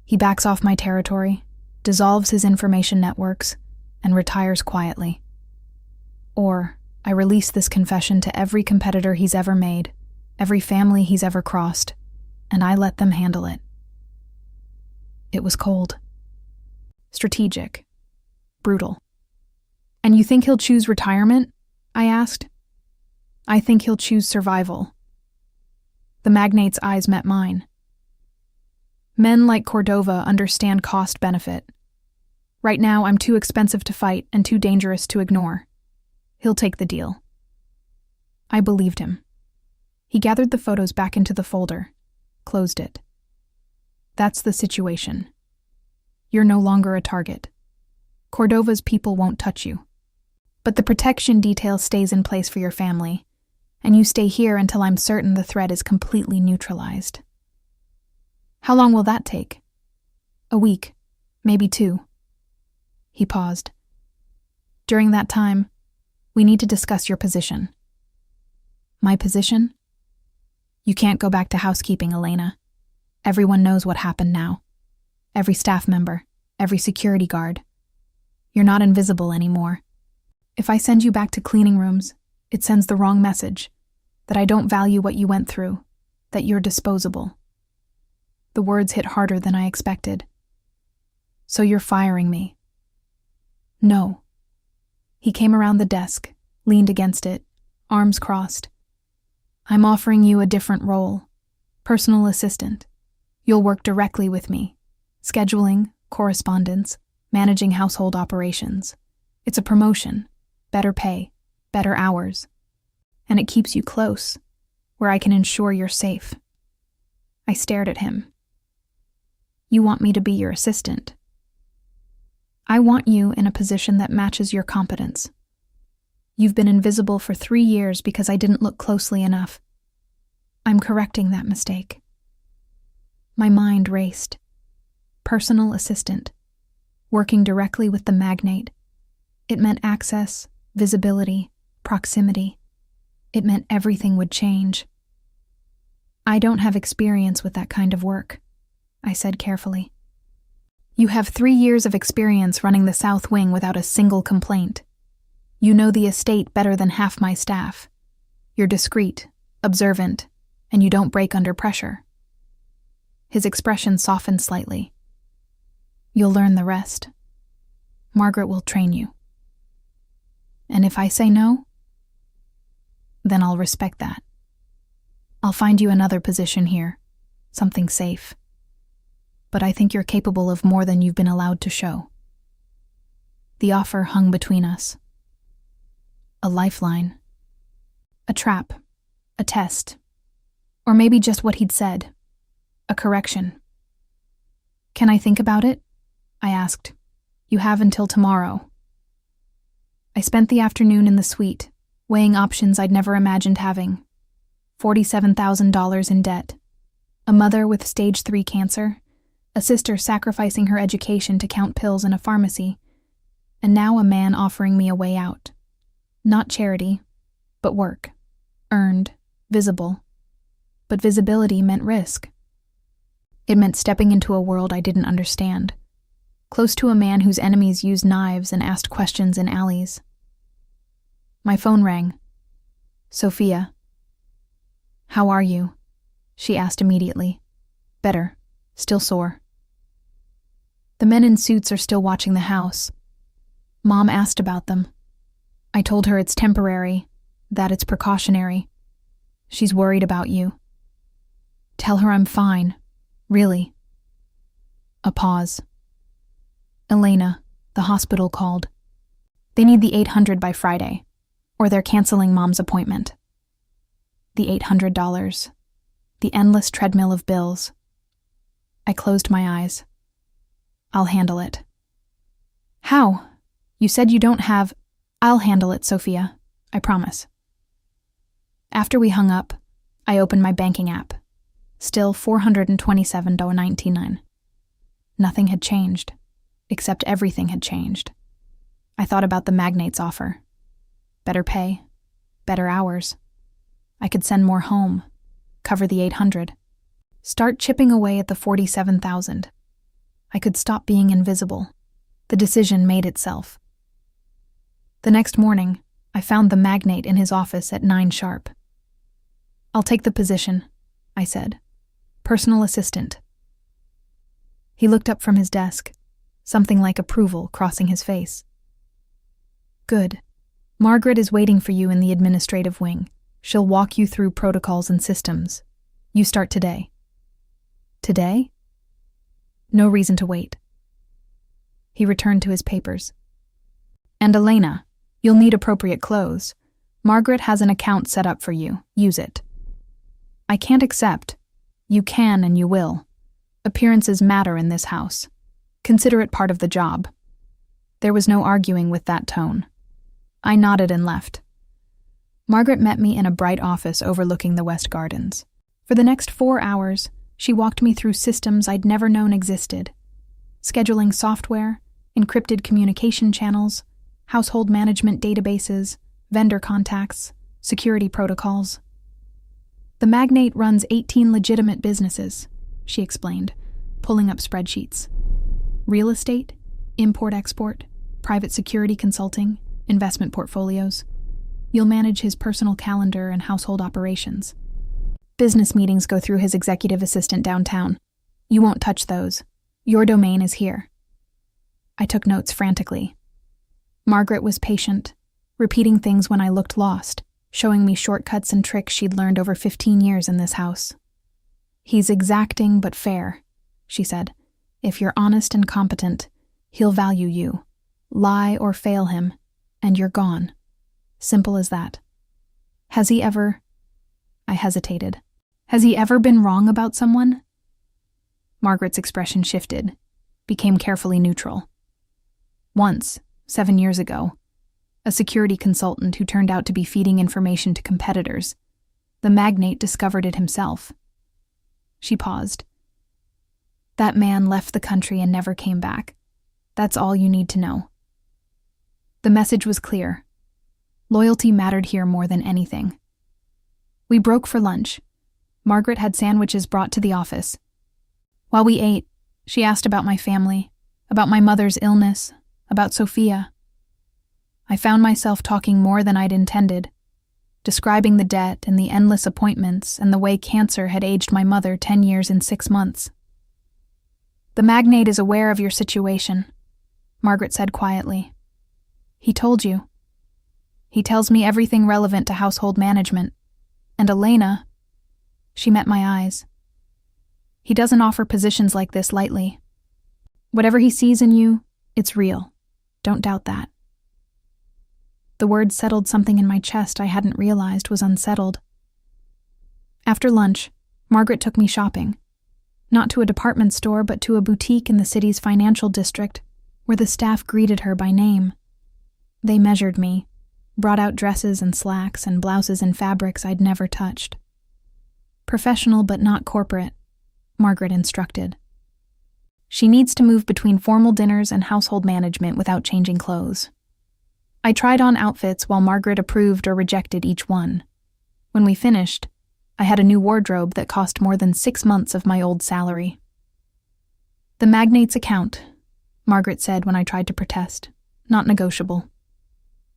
He backs off my territory, dissolves his information networks, and retires quietly. Or I release this confession to every competitor he's ever made, every family he's ever crossed, and I let them handle it. It was cold. Strategic. Brutal. And you think he'll choose retirement? I asked. I think he'll choose survival. The magnate's eyes met mine. Men like Cordova understand cost-benefit. Right now, I'm too expensive to fight and too dangerous to ignore. He'll take the deal. I believed him. He gathered the photos back into the folder, closed it. That's the situation. You're no longer a target. Cordova's people won't touch you. But the protection detail stays in place for your family, and you stay here until I'm certain the threat is completely neutralized. How long will that take? A week, maybe 2. He paused. During that time, we need to discuss your position. My position? You can't go back to housekeeping, Elena. Everyone knows what happened now. Every staff member, every security guard. You're not invisible anymore. If I send you back to cleaning rooms, it sends the wrong message, that I don't value what you went through, that you're disposable. The words hit harder than I expected. So you're firing me? No. He came around the desk, leaned against it, arms crossed. I'm offering you a different role, personal assistant. You'll work directly with me, scheduling, correspondence, managing household operations. It's a promotion, better pay, better hours, and it keeps you close, where I can ensure you're safe. I stared at him. You want me to be your assistant? I want you in a position that matches your competence. You've been invisible for 3 years because I didn't look closely enough. I'm correcting that mistake. My mind raced. Personal assistant. Working directly with the magnate. It meant access, visibility, proximity. It meant everything would change. I don't have experience with that kind of work, I said carefully. You have 3 years of experience running the South Wing without a single complaint. You know the estate better than half my staff. You're discreet, observant, and you don't break under pressure. His expression softened slightly. You'll learn the rest. Margaret will train you. And if I say no, then I'll respect that. I'll find you another position here, something safe. But I think you're capable of more than you've been allowed to show. The offer hung between us. A lifeline. A trap. A test. Or maybe just what he'd said. A correction. Can I think about it? I asked. You have until tomorrow. I spent the afternoon in the suite, weighing options I'd never imagined having. $47,000 in debt. A mother with stage 3 cancer. A sister sacrificing her education to count pills in a pharmacy. And now a man offering me a way out. Not charity, but work. Earned, visible. But visibility meant risk. It meant stepping into a world I didn't understand, close to a man whose enemies used knives and asked questions in alleys. My phone rang. Sophia. How are you? She asked immediately. Better. Still sore. The men in suits are still watching the house. Mom asked about them. I told her it's temporary, that it's precautionary. She's worried about you. Tell her I'm fine. Really. A pause. Elena, the hospital called. They need the $800 by Friday, or they're canceling Mom's appointment. The $800. The endless treadmill of bills. I closed my eyes. I'll handle it. How? You said you don't have... I'll handle it, Sophia. I promise. After we hung up, I opened my banking app. Still $427.99. Nothing had changed, except everything had changed. I thought about the Magnate's offer. Better pay, better hours. I could send more home, cover the $800. Start chipping away at the $47,000. I could stop being invisible. The decision made itself. The next morning, I found the Magnate in his office at 9 sharp. I'll take the position, I said. Personal assistant. He looked up from his desk, something like approval crossing his face. Good. Margaret is waiting for you in the administrative wing. She'll walk you through protocols and systems. You start today. Today? No reason to wait. He returned to his papers. And Elena, you'll need appropriate clothes. Margaret has an account set up for you. Use it. I can't accept. You can and you will. Appearances matter in this house. Consider it part of the job. There was no arguing with that tone. I nodded and left. Margaret met me in a bright office overlooking the West Gardens. For the next 4 hours, she walked me through systems I'd never known existed. Scheduling software, encrypted communication channels, household management databases, vendor contacts, security protocols. The Magnate runs 18 legitimate businesses, she explained, pulling up spreadsheets. Real estate, import-export, private security consulting, investment portfolios. You'll manage his personal calendar and household operations. Business meetings go through his executive assistant downtown. You won't touch those. Your domain is here. I took notes frantically. Margaret was patient, repeating things when I looked lost, showing me shortcuts and tricks she'd learned over 15 years in this house. He's exacting but fair, she said. If you're honest and competent, he'll value you. Lie or fail him, and you're gone. Simple as that. Has he ever... I hesitated. Has he ever been wrong about someone? Margaret's expression shifted, became carefully neutral. Once, 7 years ago, a security consultant who turned out to be feeding information to competitors. The Magnate discovered it himself. She paused. That man left the country and never came back. That's all you need to know. The message was clear. Loyalty mattered here more than anything. We broke for lunch. Margaret had sandwiches brought to the office. While we ate, she asked about my family, about my mother's illness, about Sophia. I found myself talking more than I'd intended, describing the debt and the endless appointments and the way cancer had aged my mother 10 years and 6 months. The Magnate is aware of your situation, Margaret said quietly. He told you. He tells me everything relevant to household management. And Elena, she met my eyes. He doesn't offer positions like this lightly. Whatever he sees in you, it's real. Don't doubt that. The words settled something in my chest I hadn't realized was unsettled. After lunch, Margaret took me shopping. Not to a department store, but to a boutique in the city's financial district, where the staff greeted her by name. They measured me, brought out dresses and slacks and blouses and fabrics I'd never touched. Professional but not corporate, Margaret instructed. She needs to move between formal dinners and household management without changing clothes. I tried on outfits while Margaret approved or rejected each one. When we finished, I had a new wardrobe that cost more than 6 months of my old salary. The Magnate's account, Margaret said when I tried to protest. Not negotiable.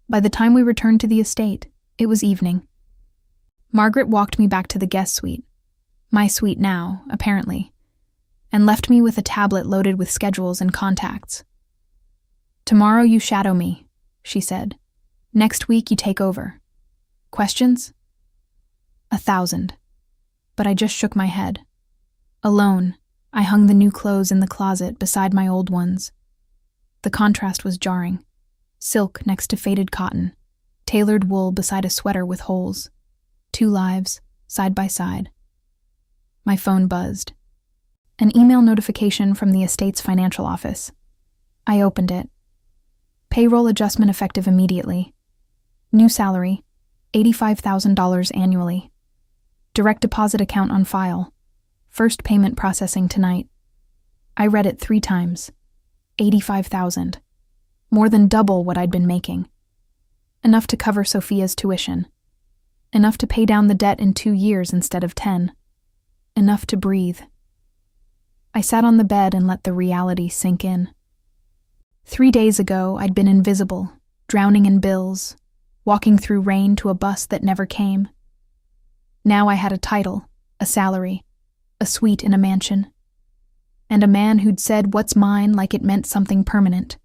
By the time we returned to the estate, it was evening. Margaret walked me back to the guest suite, my suite now, apparently, and left me with a tablet loaded with schedules and contacts. "Tomorrow you shadow me," she said. "Next week you take over. Questions?" 1,000. But I just shook my head. Alone, I hung the new clothes in the closet beside my old ones. The contrast was jarring. Silk next to faded cotton, tailored wool beside a sweater with holes. 2 lives, side by side. My phone buzzed. An email notification from the estate's financial office. I opened it. Payroll adjustment effective immediately. New salary, $85,000 annually. Direct deposit account on file. First payment processing tonight. I read it 3 times. 85,000. More than double what I'd been making. Enough to cover Sophia's tuition. Enough to pay down the debt in 2 years instead of 10. Enough to breathe. I sat on the bed and let the reality sink in. 3 days ago, I'd been invisible, drowning in bills, walking through rain to a bus that never came. Now I had a title, a salary, a suite in a mansion, and a man who'd said what's mine like it meant something permanent.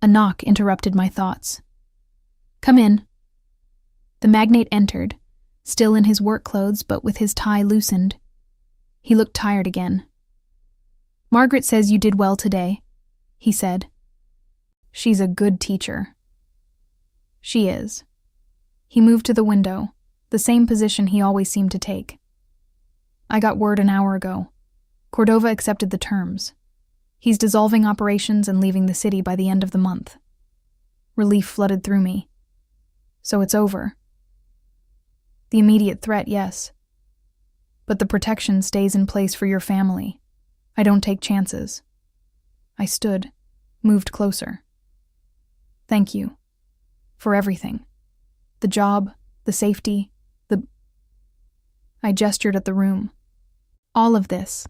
A knock interrupted my thoughts. "Come in." The magnate entered, still in his work clothes but with his tie loosened. He looked tired again. "Margaret says you did well today," he said. "She's a good teacher." "She is." He moved to the window, the same position he always seemed to take. "I got word an hour ago. Cordova accepted the terms. He's dissolving operations and leaving the city by the end of the month." Relief flooded through me. "So it's over." "The immediate threat, yes. But the protection stays in place for your family. I don't take chances." I stood, moved closer. "Thank you. For everything. The job, the safety, I gestured at the room. "All of this."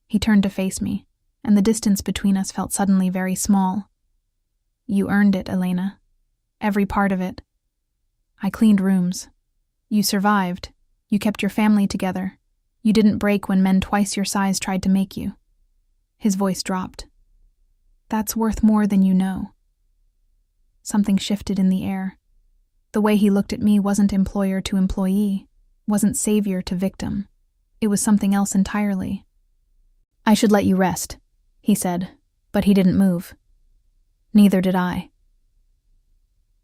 He turned to face me, and the distance between us felt suddenly very small. "You earned it, Elena. Every part of it. I cleaned rooms. You survived. You kept your family together. You didn't break when men twice your size tried to make you." His voice dropped. "That's worth more than you know." Something shifted in the air. The way he looked at me wasn't employer to employee, wasn't savior to victim. It was something else entirely. "I should let you rest," he said, but he didn't move. Neither did I.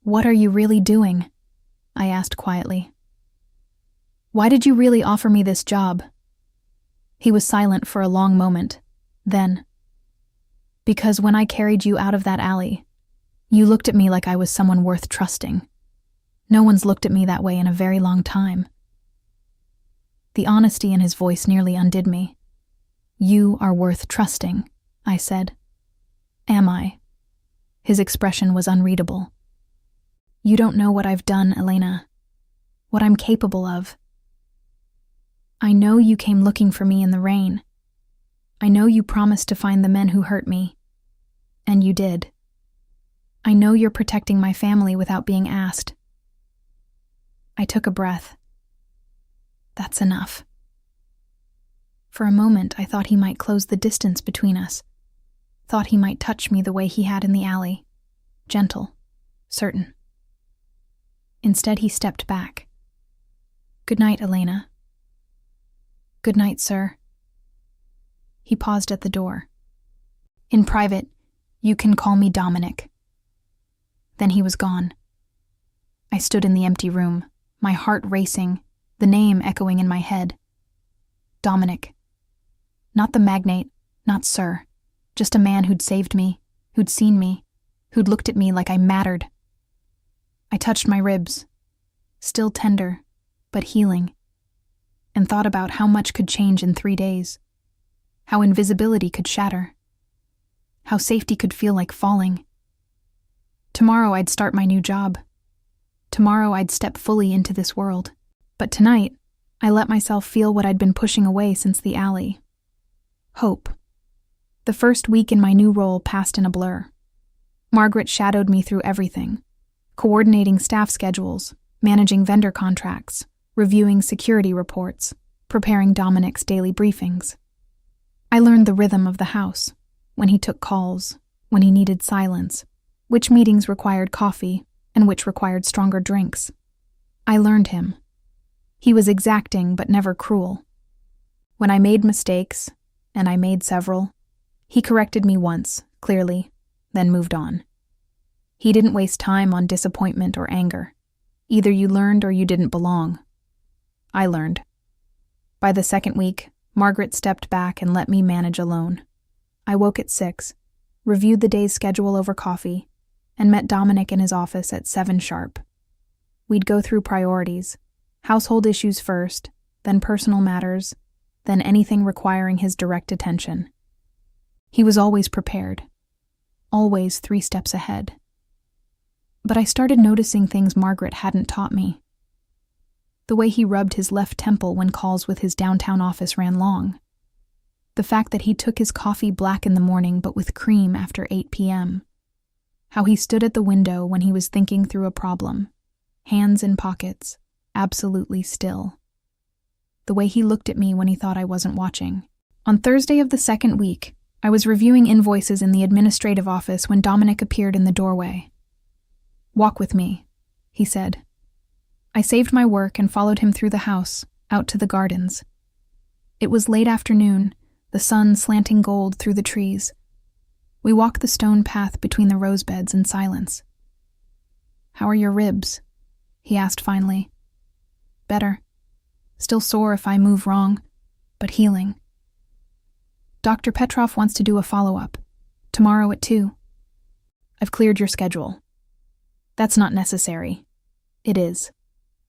"What are you really doing?" I asked quietly. "Why did you really offer me this job?" He was silent for a long moment. Then, "Because when I carried you out of that alley, you looked at me like I was someone worth trusting. No one's looked at me that way in a very long time." The honesty in his voice nearly undid me. "You are worth trusting," I said. "Am I?" His expression was unreadable. "You don't know what I've done, Elena. What I'm capable of. I know you came looking for me in the rain. I know you promised to find the men who hurt me. And you did. I know you're protecting my family without being asked." I took a breath. "That's enough." For a moment, I thought he might close the distance between us. Thought he might touch me the way he had in the alley. Gentle, certain. Instead, he stepped back. "Good night, Elena." "Good night, sir." He paused at the door. "In private, you can call me Dominic." Then he was gone. I stood in the empty room, my heart racing, the name echoing in my head. Dominic. Not the magnate, not sir. Just a man who'd saved me, who'd seen me, who'd looked at me like I mattered. I touched my ribs, still tender, but healing, and thought about how much could change in 3 days, how invisibility could shatter, how safety could feel like falling. Tomorrow I'd start my new job. Tomorrow I'd step fully into this world. But tonight, I let myself feel what I'd been pushing away since the alley. Hope. The first week in my new role passed in a blur. Margaret shadowed me through everything: coordinating staff schedules, managing vendor contracts, reviewing security reports, preparing Dominic's daily briefings. I learned the rhythm of the house, when he took calls, when he needed silence, which meetings required coffee and which required stronger drinks. I learned him. He was exacting but never cruel. When I made mistakes, and I made several, he corrected me once, clearly, then moved on. He didn't waste time on disappointment or anger. Either you learned or you didn't belong. I learned. By the second week, Margaret stepped back and let me manage alone. I woke at 6, reviewed the day's schedule over coffee, and met Dominic in his office at 7 sharp. We'd go through priorities: household issues first, then personal matters, then anything requiring his direct attention. He was always prepared, always 3 steps ahead. But I started noticing things Margaret hadn't taught me. The way he rubbed his left temple when calls with his downtown office ran long. The fact that he took his coffee black in the morning but with cream after 8 p.m. How he stood at the window when he was thinking through a problem, hands in pockets, absolutely still. The way he looked at me when he thought I wasn't watching. On Thursday of the second week, I was reviewing invoices in the administrative office when Dominic appeared in the doorway. "Walk with me," he said. I saved my work and followed him through the house, out to the gardens. It was late afternoon, the sun slanting gold through the trees. We walked the stone path between the rose beds in silence. "How are your ribs?" he asked finally. "Better. Still sore if I move wrong, but healing. Dr. Petrov wants to do a follow-up. Tomorrow at 2. I've cleared your schedule." "That's not necessary." "It is."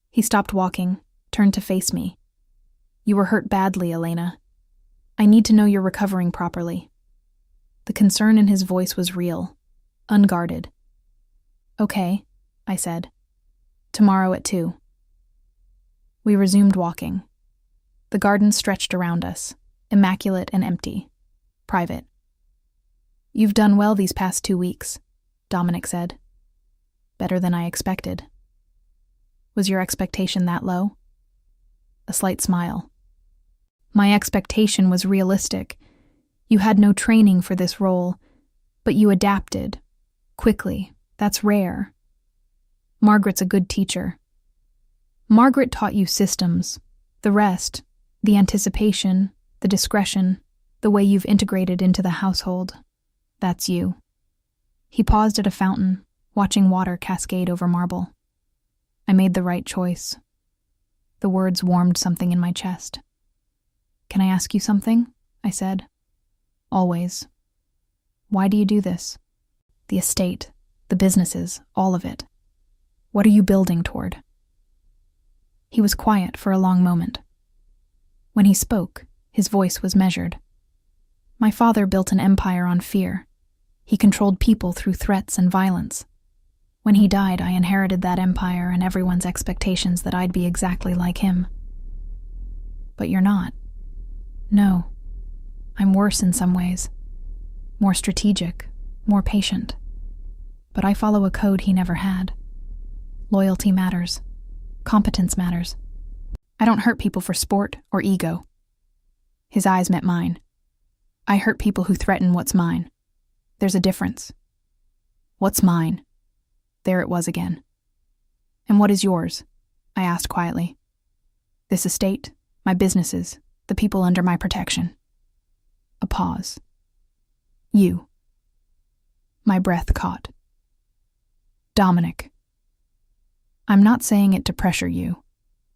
He stopped walking, turned to face me. "You were hurt badly, Elena. I need to know you're recovering properly." The concern in his voice was real, unguarded. "Okay," I said. "Tomorrow at 2. We resumed walking. The garden stretched around us, immaculate and empty, private. "You've done well these past 2 weeks," Dominic said. "Better than I expected." "Was your expectation that low?" A slight smile. "My expectation was realistic. You had no training for this role, but you adapted. Quickly. That's rare. Margaret's a good teacher. Margaret taught you systems. The rest, the anticipation, the discretion, the way you've integrated into the household, that's you." He paused at a fountain, watching water cascade over marble. I made the right choice. The words warmed something in my chest. "Can I ask you something?" I said. "Always." "Why do you do this? The estate, the businesses, all of it. What are you building toward?" He was quiet for a long moment. When he spoke, his voice was measured. "My father built an empire on fear. He controlled people through threats and violence. When he died, I inherited that empire and everyone's expectations that I'd be exactly like him. But you're not. No. I'm worse in some ways. More strategic, more patient. But I follow a code he never had. Loyalty matters. Competence matters. I don't hurt people for sport or ego." His eyes met mine. "I hurt people who threaten what's mine. There's a difference." "What's mine?" There it was again. "And what is yours?" I asked quietly. "This estate, my businesses, the people under my protection." A pause. "You." My breath caught. "Dominic." "I'm not saying it to pressure you.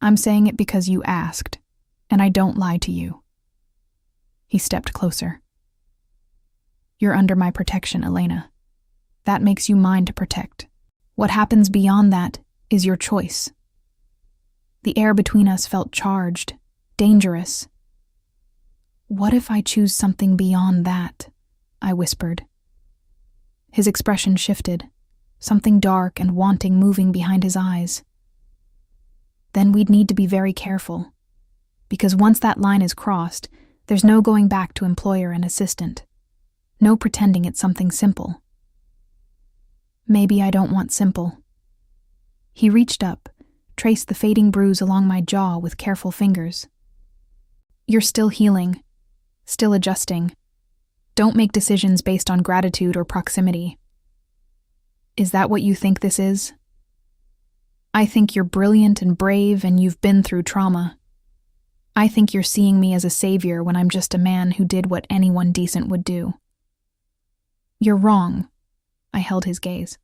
I'm saying it because you asked, and I don't lie to you." He stepped closer. "You're under my protection, Elena. That makes you mine to protect. What happens beyond that is your choice." The air between us felt charged, dangerous. "What if I choose something beyond that?" I whispered. His expression shifted, something dark and wanting moving behind his eyes. "Then we'd need to be very careful, because once that line is crossed, there's no going back to employer and assistant. No pretending it's something simple. Maybe I don't want simple. He reached up, traced the fading bruise along my jaw with careful fingers. You're still healing, still adjusting. Don't make decisions based on gratitude or proximity. Is that what you think this is? I think you're brilliant and brave and you've been through trauma. I think you're seeing me as a savior when I'm just a man who did what anyone decent would do. You're wrong. I held his gaze.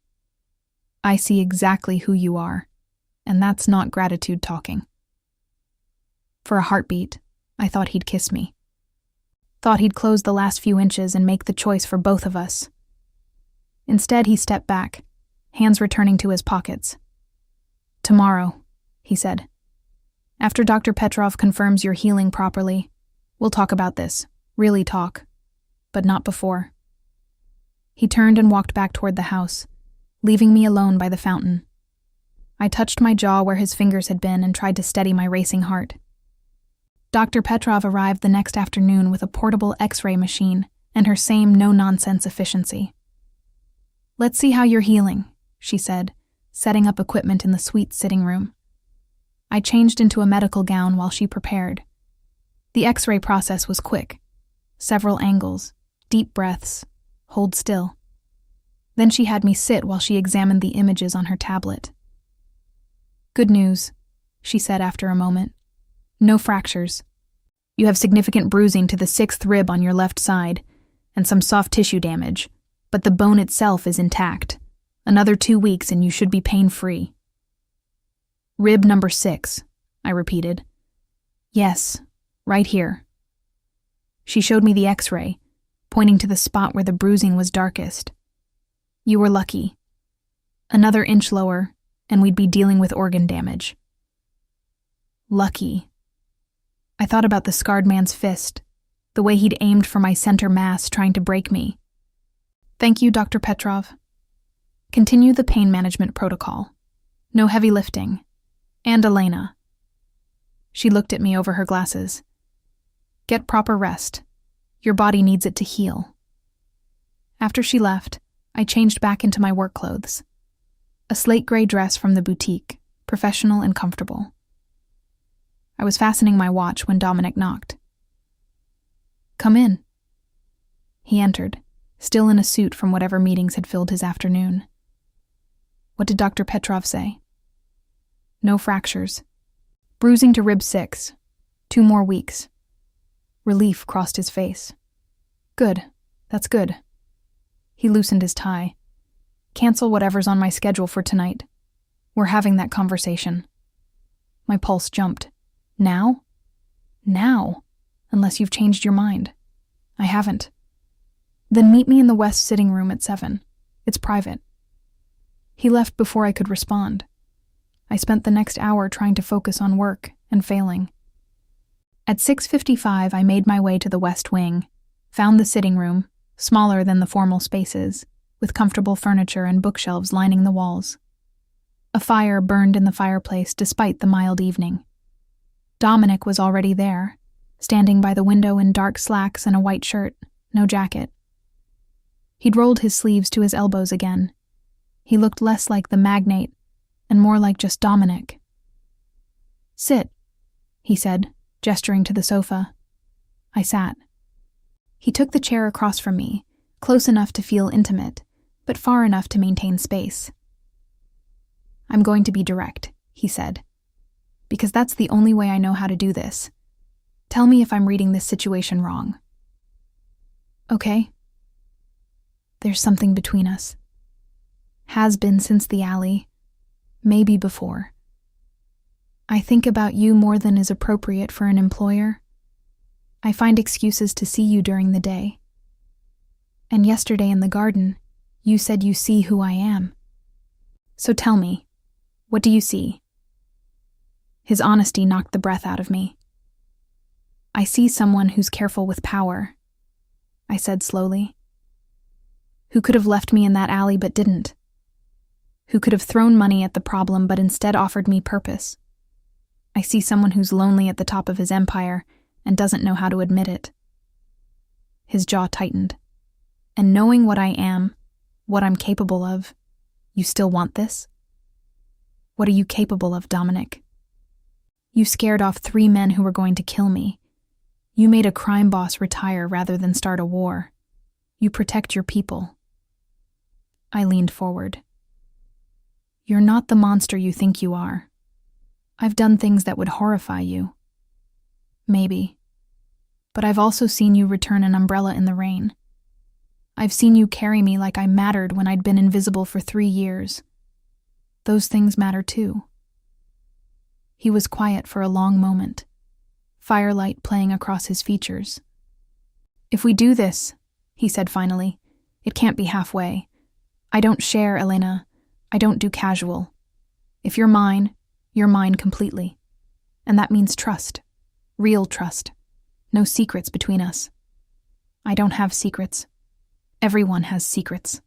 I see exactly who you are, and that's not gratitude talking. For a heartbeat, I thought he'd kiss me. Thought he'd close the last few inches and make the choice for both of us. Instead, he stepped back, hands returning to his pockets. Tomorrow, he said. After Dr. Petrov confirms you're healing properly, we'll talk about this. Really talk. But not before. He turned and walked back toward the house, leaving me alone by the fountain. I touched my jaw where his fingers had been and tried to steady my racing heart. Dr. Petrov arrived the next afternoon with a portable X-ray machine and her same no-nonsense efficiency. Let's see how you're healing, she said, setting up equipment in the suite sitting room. I changed into a medical gown while she prepared. The X-ray process was quick. Several angles, deep breaths, hold still. Then she had me sit while she examined the images on her tablet. Good news, she said after a moment. No fractures. You have significant bruising to the 6th rib on your left side, and some soft tissue damage, but the bone itself is intact. Another 2 weeks and you should be pain-free. Rib number 6, I repeated. Yes, right here. She showed me the X-ray, pointing to the spot where the bruising was darkest. You were lucky. Another inch lower, and we'd be dealing with organ damage. Lucky. I thought about the scarred man's fist, the way he'd aimed for my center mass trying to break me. Thank you, Dr. Petrov. Continue the pain management protocol. No heavy lifting. And Elena. She looked at me over her glasses. Get proper rest. Your body needs it to heal. After she left, I changed back into my work clothes. A slate gray dress from the boutique, professional and comfortable. I was fastening my watch when Dominic knocked. Come in. He entered, still in a suit from whatever meetings had filled his afternoon. What did Dr. Petrov say? No fractures. Bruising to rib 6. 2 more weeks. Relief crossed his face. Good. That's good. He loosened his tie. Cancel whatever's on my schedule for tonight. We're having that conversation. My pulse jumped. Now? Now. Unless you've changed your mind. I haven't. Then meet me in the west sitting room at 7. It's private. He left before I could respond. I spent the next hour trying to focus on work and failing. At 6:55, I made my way to the west wing, found the sitting room, smaller than the formal spaces, with comfortable furniture and bookshelves lining the walls. A fire burned in the fireplace despite the mild evening. Dominic was already there, standing by the window in dark slacks and a white shirt, no jacket. He'd rolled his sleeves to his elbows again. He looked less like the Magnate and more like just Dominic. Sit, he said, gesturing to the sofa. I sat. He took the chair across from me, close enough to feel intimate, but far enough to maintain space. I'm going to be direct, he said, because that's the only way I know how to do this. Tell me if I'm reading this situation wrong. Okay. There's something between us. Has been since the alley. Maybe before. I think about you more than is appropriate for an employer. I find excuses to see you during the day. And yesterday in the garden, you said you see who I am. So tell me, what do you see? His honesty knocked the breath out of me. I see someone who's careful with power, I said slowly. Who could have left me in that alley but didn't? Who could have thrown money at the problem but instead offered me purpose? I see someone who's lonely at the top of his empire and doesn't know how to admit it. His jaw tightened. And knowing what I am, what I'm capable of, you still want this? What are you capable of, Dominic? You scared off 3 men who were going to kill me. You made a crime boss retire rather than start a war. You protect your people. I leaned forward. You're not the monster you think you are. I've done things that would horrify you. Maybe. But I've also seen you return an umbrella in the rain. I've seen you carry me like I mattered when I'd been invisible for 3 years. Those things matter too. He was quiet for a long moment, firelight playing across his features. If we do this, he said finally, it can't be halfway. I don't share, Elena. I don't do casual. If you're mine completely. And that means trust. Real trust. No secrets between us. I don't have secrets. Everyone has secrets.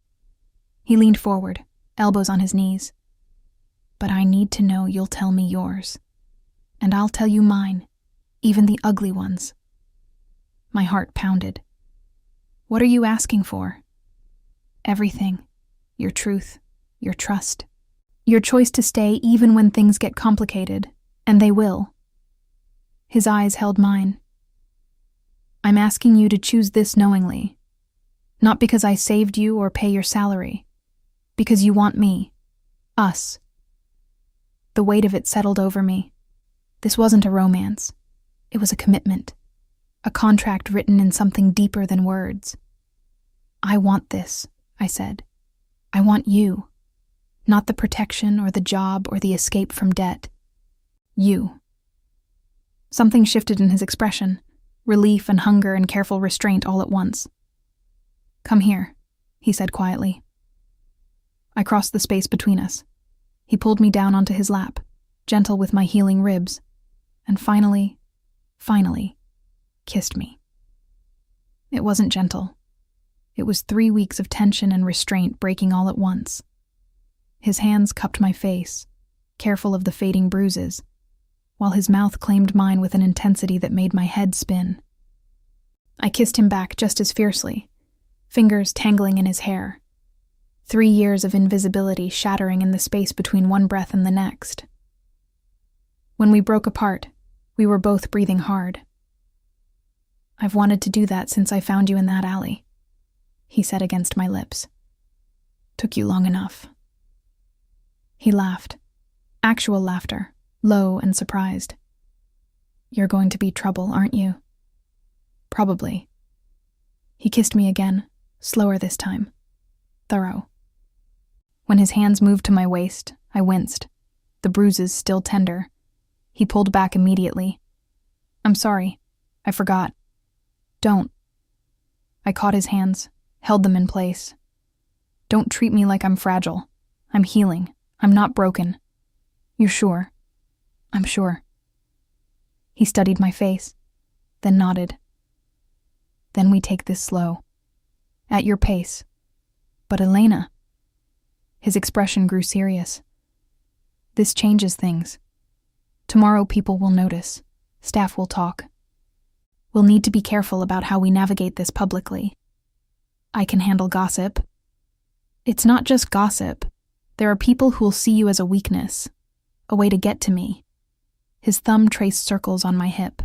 He leaned forward, elbows on his knees. But I need to know you'll tell me yours. And I'll tell you mine, even the ugly ones. My heart pounded. What are you asking for? Everything. Your truth. Your trust. Your choice to stay even when things get complicated, and they will. His eyes held mine. I'm asking you to choose this knowingly. Not because I saved you or pay your salary. Because you want me. Us. The weight of it settled over me. This wasn't a romance. It was a commitment. A contract written in something deeper than words. I want this, I said. I want you. Not the protection or the job or the escape from debt. You. Something shifted in his expression, relief and hunger and careful restraint all at once. Come here, he said quietly. I crossed the space between us. He pulled me down onto his lap, gentle with my healing ribs, and finally, kissed me. It wasn't gentle. It was 3 weeks of tension and restraint breaking all at once. His hands cupped my face, careful of the fading bruises, while his mouth claimed mine with an intensity that made my head spin. I kissed him back just as fiercely, fingers tangling in his hair. 3 years of invisibility shattering in the space between one breath and the next. When we broke apart, we were both breathing hard. I've wanted to do that since I found you in that alley, he said against my lips. Took you long enough. He laughed. Actual laughter, low and surprised. You're going to be trouble, aren't you? Probably. He kissed me again, slower this time. Thorough. When his hands moved to my waist, I winced, the bruises still tender. He pulled back immediately. I'm sorry. I forgot. Don't. I caught his hands, held them in place. Don't treat me like I'm fragile. I'm healing. I'm not broken. You're sure? I'm sure. He studied my face, then nodded. Then we take this slow. At your pace. But Elena. His expression grew serious. This changes things. Tomorrow people will notice. Staff will talk. We'll need to be careful about how we navigate this publicly. I can handle gossip. It's not just gossip. There are people who'll see you as a weakness, a way to get to me. His thumb traced circles on my hip.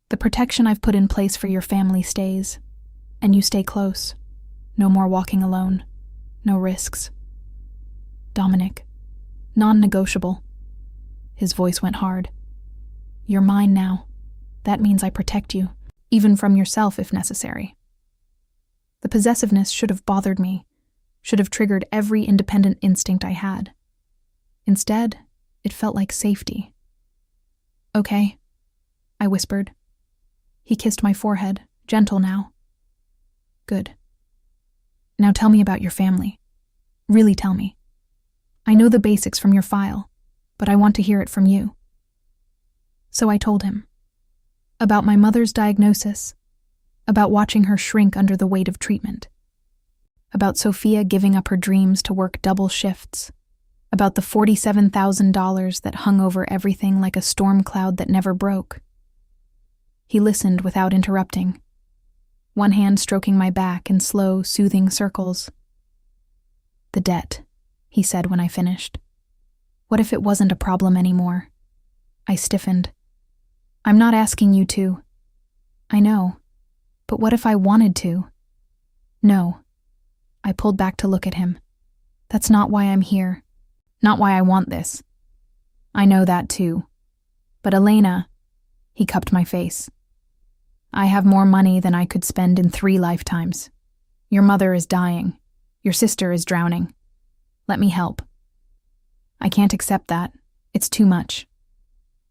The protection I've put in place for your family stays, and you stay close. No more walking alone. No risks. Dominic. Non-negotiable. His voice went hard. You're mine now. That means I protect you, even from yourself if necessary. The possessiveness should have bothered me, should have triggered every independent instinct I had. Instead, it felt like safety. Okay, I whispered. He kissed my forehead, gentle now. Good. Now tell me about your family. Really tell me. I know the basics from your file, but I want to hear it from you. So I told him. About my mother's diagnosis, about watching her shrink under the weight of treatment, about Sophia giving up her dreams to work double shifts, about the $47,000 that hung over everything like a storm cloud that never broke. He listened without interrupting. one hand stroking my back in slow, soothing circles. "The debt," he said when I finished. "What if it wasn't a problem anymore?" I stiffened. "I'm not asking you to." "I know. But what if I wanted to?" "No." I pulled back to look at him. "That's not why I'm here. Not why I want this." "I know that too. But Elena," he cupped my face, "I have more money than I could spend in 3 lifetimes. Your mother is dying. Your sister is drowning. Let me help." "I can't accept that. It's too much."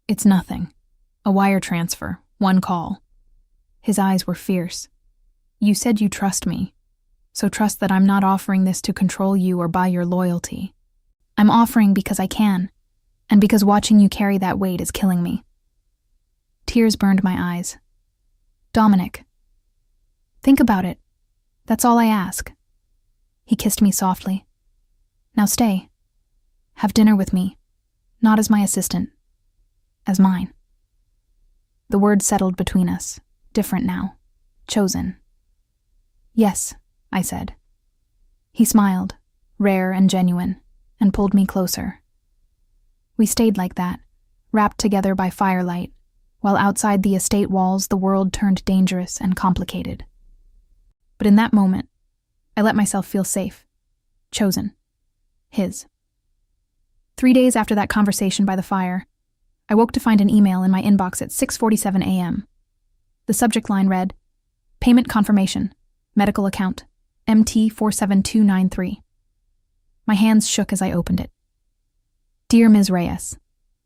"It's nothing. A wire transfer, 1 call." His eyes were fierce. "You said you trust me, so trust that I'm not offering this to control you or buy your loyalty. I'm offering because I can, and because watching you carry that weight is killing me." Tears burned my eyes. "Dominic, think about it. That's all I ask." He kissed me softly. "Now stay. Have dinner with me, not as my assistant, as mine." The words settled between us, different now, chosen. "Yes," I said. He smiled, rare and genuine, and pulled me closer. We stayed like that, wrapped together by firelight, while outside the estate walls the world turned dangerous and complicated. But in that moment, I let myself feel safe, chosen, his. 3 days after that conversation by the fire, I woke to find an email in my inbox at 6:47 a.m. The subject line read, "Payment confirmation, medical account, MT47293. My hands shook as I opened it. "Dear Ms. Reyes,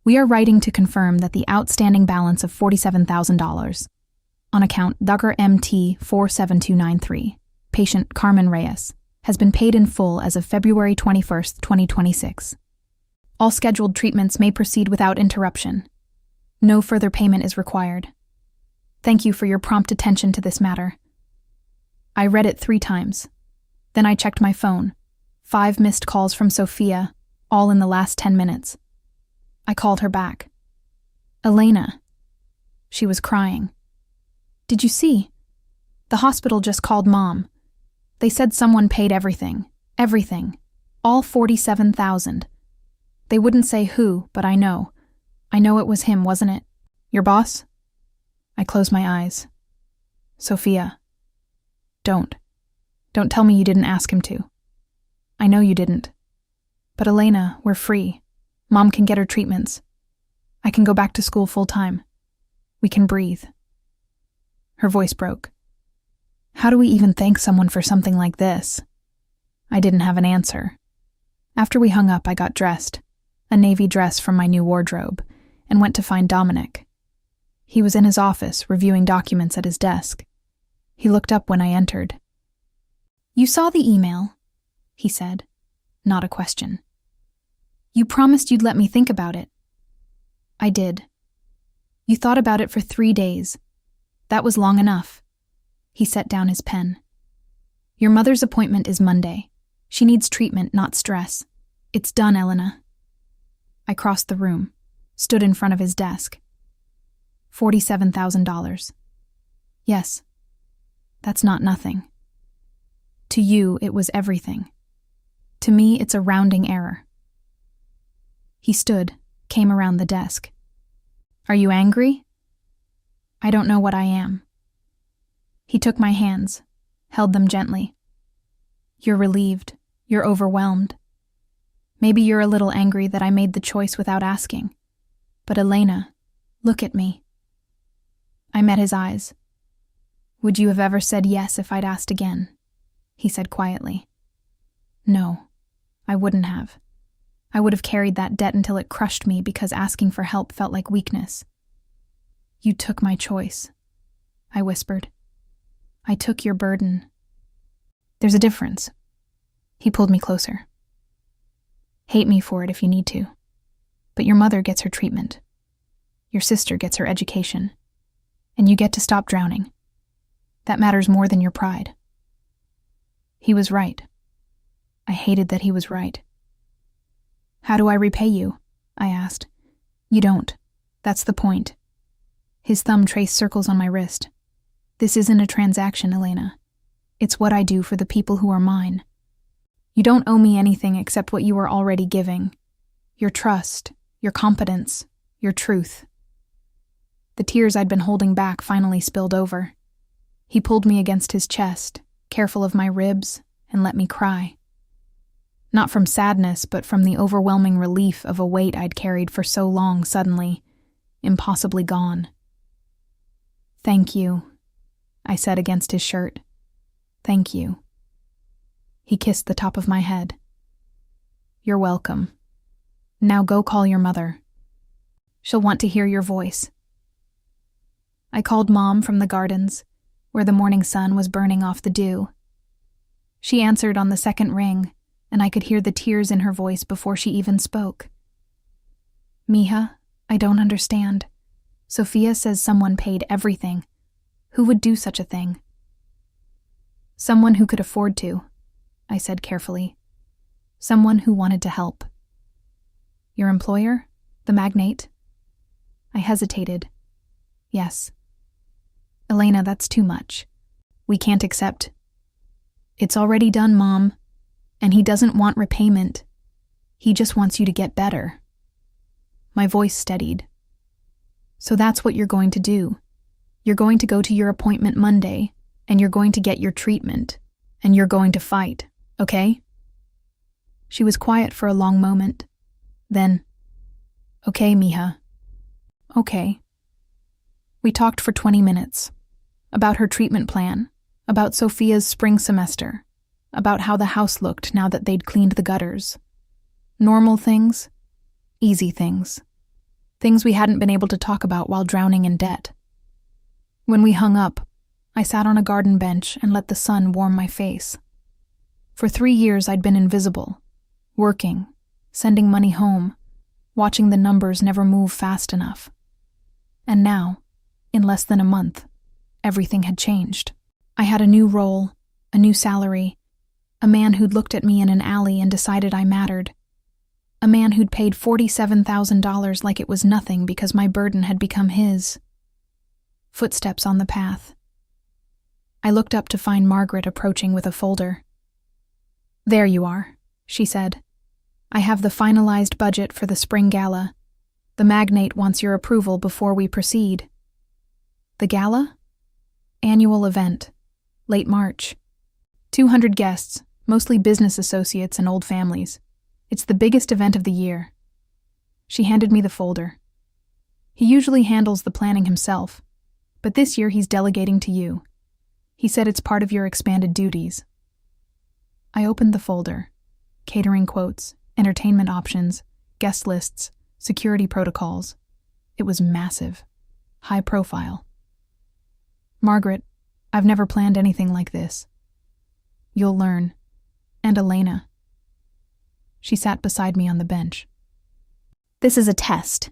we are writing to confirm that the outstanding balance of $47,000 on account Dr. MT47293, patient Carmen Reyes, has been paid in full as of February 21st, 2026. All scheduled treatments may proceed without interruption. No further payment is required. Thank you for your prompt attention to this matter." I read it 3 times. Then I checked my phone. 5 missed calls from Sophia, all in the last 10 minutes. I called her back. "Elena." She was crying. "Did you see? The hospital just called Mom. They said someone paid everything. Everything. All $47,000. They wouldn't say who, but I know. I know it was him, wasn't it? Your boss?" I closed my eyes. "Sophia. Don't tell me you didn't ask him to. I know you didn't. But Elena, we're free. Mom can get her treatments. I can go back to school full-time. We can breathe." Her voice broke. "How do we even thank someone for something like this?" I didn't have an answer. After we hung up, I got dressed, a navy dress from my new wardrobe, and went to find Dominic. He was in his office, reviewing documents at his desk. He looked up when I entered. "You saw the email," he said, not a question. "You promised you'd let me think about it." "I did." "You thought about it for 3 days. That was long enough." He set down his pen. "Your mother's appointment is Monday. She needs treatment, not stress. It's done, Elena." I crossed the room, stood in front of his desk. $47,000. Yes. That's not nothing. To you, it was everything. To me, it's a rounding error. He stood, came around the desk. "Are you angry?" "I don't know what I am." He took my hands, held them gently. "You're relieved. You're overwhelmed. Maybe you're a little angry that I made the choice without asking. But Elena, look at me." I met his eyes. "Would you have ever said yes if I'd asked again?" he said quietly. "No, I wouldn't have. I would have carried that debt until it crushed me because asking for help felt like weakness." "You took my choice," I whispered. "I took your burden." "There's a difference." He pulled me closer. "Hate me for it if you need to. But your mother gets her treatment. Your sister gets her education. And you get to stop drowning. That matters more than your pride." He was right. I hated that he was right. "How do I repay you?" I asked. "You don't. That's the point." His thumb traced circles on my wrist. This isn't a transaction, Elena. It's what I do for the people who are mine. You don't owe me anything except what you are already giving. Your trust, your competence, your truth. The tears I'd been holding back finally spilled over. He pulled me against his chest, careful of my ribs, and let me cry. Not from sadness, but from the overwhelming relief of a weight I'd carried for so long suddenly, impossibly gone. "Thank you," I said against his shirt. "Thank you." He kissed the top of my head. "You're welcome. Now go call your mother. She'll want to hear your voice." I called Mom from the gardens, where the morning sun was burning off the dew. She answered on the second ring, and I could hear the tears in her voice before she even spoke. "Mija, I don't understand. Sophia says someone paid everything. Who would do such a thing?" "Someone who could afford to," I said carefully. "Someone who wanted to help." "Your employer? The Magnate?" I hesitated. "Yes." "Elena, that's too much. We can't accept." "It's already done, Mom. And he doesn't want repayment. He just wants you to get better." My voice steadied. "So that's what you're going to do. You're going to go to your appointment Monday, and you're going to get your treatment, and you're going to fight, okay?" She was quiet for a long moment. Then, "Okay, Mija." "Okay." We talked for 20 minutes. About her treatment plan, about Sophia's spring semester, about how the house looked now that they'd cleaned the gutters. Normal things, easy things. Things we hadn't been able to talk about while drowning in debt. When we hung up, I sat on a garden bench and let the sun warm my face. For 3 years I'd been invisible, working, sending money home, watching the numbers never move fast enough. And now, in less than a month, everything had changed. I had a new role, a new salary, a man who'd looked at me in an alley and decided I mattered. A man who'd paid $47,000 like it was nothing because my burden had become his. Footsteps on the path. I looked up to find Margaret approaching with a folder. "There you are," she said. "I have the finalized budget for the spring gala. The Magnate wants your approval before we proceed." "The gala?" "Annual event. Late March. 200 guests, mostly business associates and old families. It's the biggest event of the year." She handed me the folder. "He usually handles the planning himself, but this year he's delegating to you. He said it's part of your expanded duties." I opened the folder. Catering quotes, entertainment options, guest lists, security protocols. It was massive. High profile. "Margaret, I've never planned anything like this." "You'll learn. And Elena." She sat beside me on the bench. "This is a test,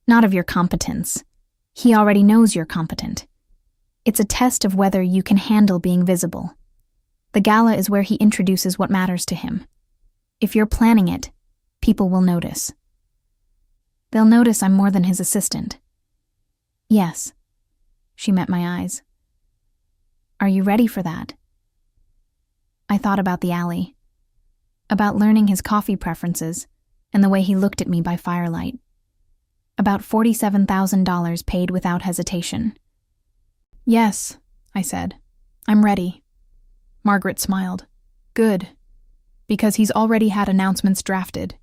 not of your competence. He already knows you're competent. It's a test of whether you can handle being visible. The gala is where he introduces what matters to him. If you're planning it, people will notice. They'll notice I'm more than his assistant." "Yes." She met my eyes. "Are you ready for that?" I thought about the alley, about learning his coffee preferences and the way he looked at me by firelight, about $47,000 paid without hesitation. "Yes," I said. "I'm ready." Margaret smiled. "Good. Because he's already had announcements drafted.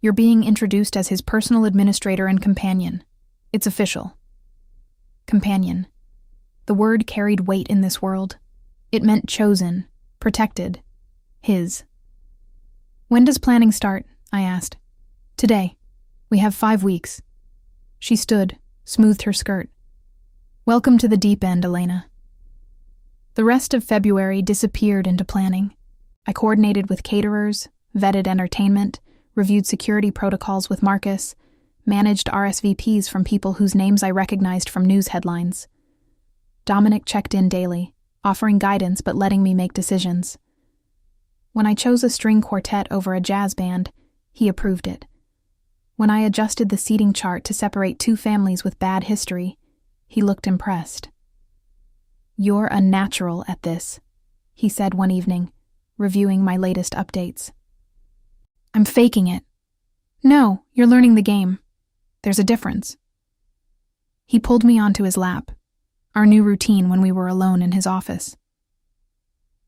You're being introduced as his personal administrator and companion. It's official." Companion. The word carried weight in this world. It meant chosen, protected, his. "When does planning start?" I asked. "Today. We have 5 weeks." She stood, smoothed her skirt. "Welcome to the deep end, Elena." The rest of February disappeared into planning. I coordinated with caterers, vetted entertainment, reviewed security protocols with Marcus, managed RSVPs from people whose names I recognized from news headlines. Dominic checked in daily, offering guidance but letting me make decisions. When I chose a string quartet over a jazz band, he approved it. When I adjusted the seating chart to separate 2 families with bad history, he looked impressed. "You're a natural at this," he said one evening, reviewing my latest updates. "I'm faking it." "No, you're learning the game. There's a difference." He pulled me onto his lap, our new routine when we were alone in his office.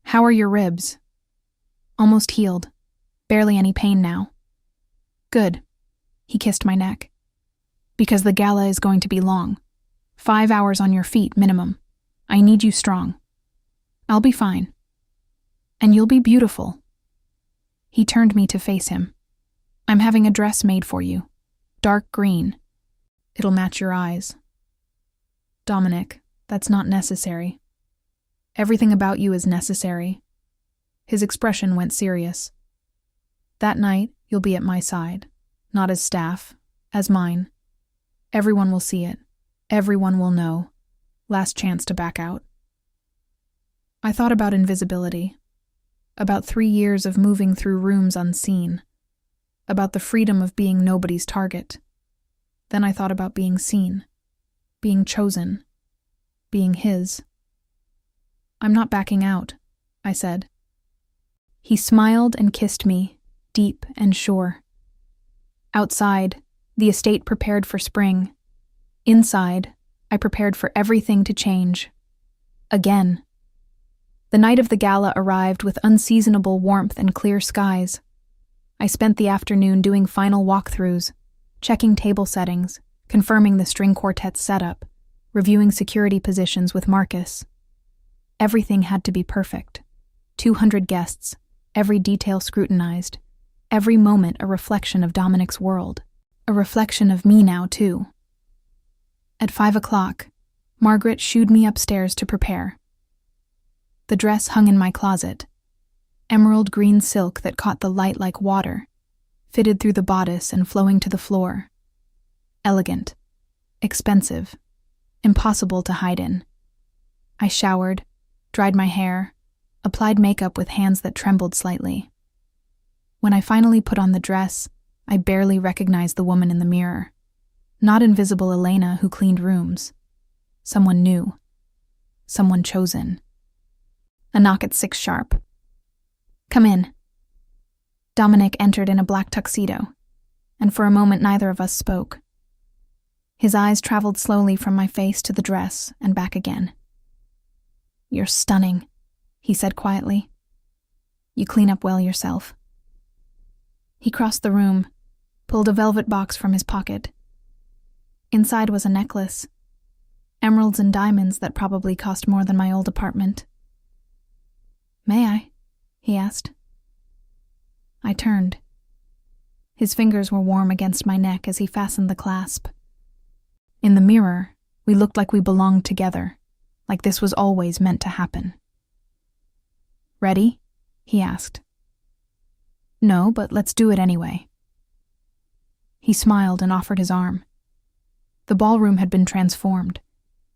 "How are your ribs?" "Almost healed. Barely any pain now." "Good." He kissed my neck. "Because the gala is going to be long. 5 hours on your feet minimum. I need you strong." "I'll be fine." "And you'll be beautiful." He turned me to face him. "I'm having a dress made for you. Dark green. It'll match your eyes." "Dominic, that's not necessary." "Everything about you is necessary." His expression went serious. "That night, you'll be at my side. Not as staff, as mine. Everyone will see it. Everyone will know. Last chance to back out." I thought about invisibility. About 3 years of moving through rooms unseen. About the freedom of being nobody's target. Then I thought about being seen. Being chosen. Being his. "I'm not backing out," I said. He smiled and kissed me, deep and sure. Outside, the estate prepared for spring. Inside, I prepared for everything to change. Again. The night of the gala arrived with unseasonable warmth and clear skies. I spent the afternoon doing final walkthroughs, checking table settings, confirming the string quartet's setup, reviewing security positions with Marcus. Everything had to be perfect. 200 guests, every detail scrutinized, every moment a reflection of Dominic's world, a reflection of me now, too. At 5 o'clock, Margaret shooed me upstairs to prepare. The dress hung in my closet, emerald green silk that caught the light like water, fitted through the bodice and flowing to the floor. Elegant, expensive, impossible to hide in. I showered, dried my hair, applied makeup with hands that trembled slightly. When I finally put on the dress, I barely recognized the woman in the mirror. Not invisible Elena who cleaned rooms. Someone new. Someone chosen. A knock at 6 sharp. "Come in." Dominic entered in a black tuxedo, and for a moment neither of us spoke. His eyes traveled slowly from my face to the dress and back again. "You're stunning," he said quietly. "You clean up well yourself." He crossed the room, pulled a velvet box from his pocket. Inside was a necklace. Emeralds and diamonds that probably cost more than my old apartment. "May I?" he asked. I turned. His fingers were warm against my neck as he fastened the clasp. In the mirror, we looked like we belonged together, like this was always meant to happen. "Ready?" he asked. "No, but let's do it anyway." He smiled and offered his arm. The ballroom had been transformed.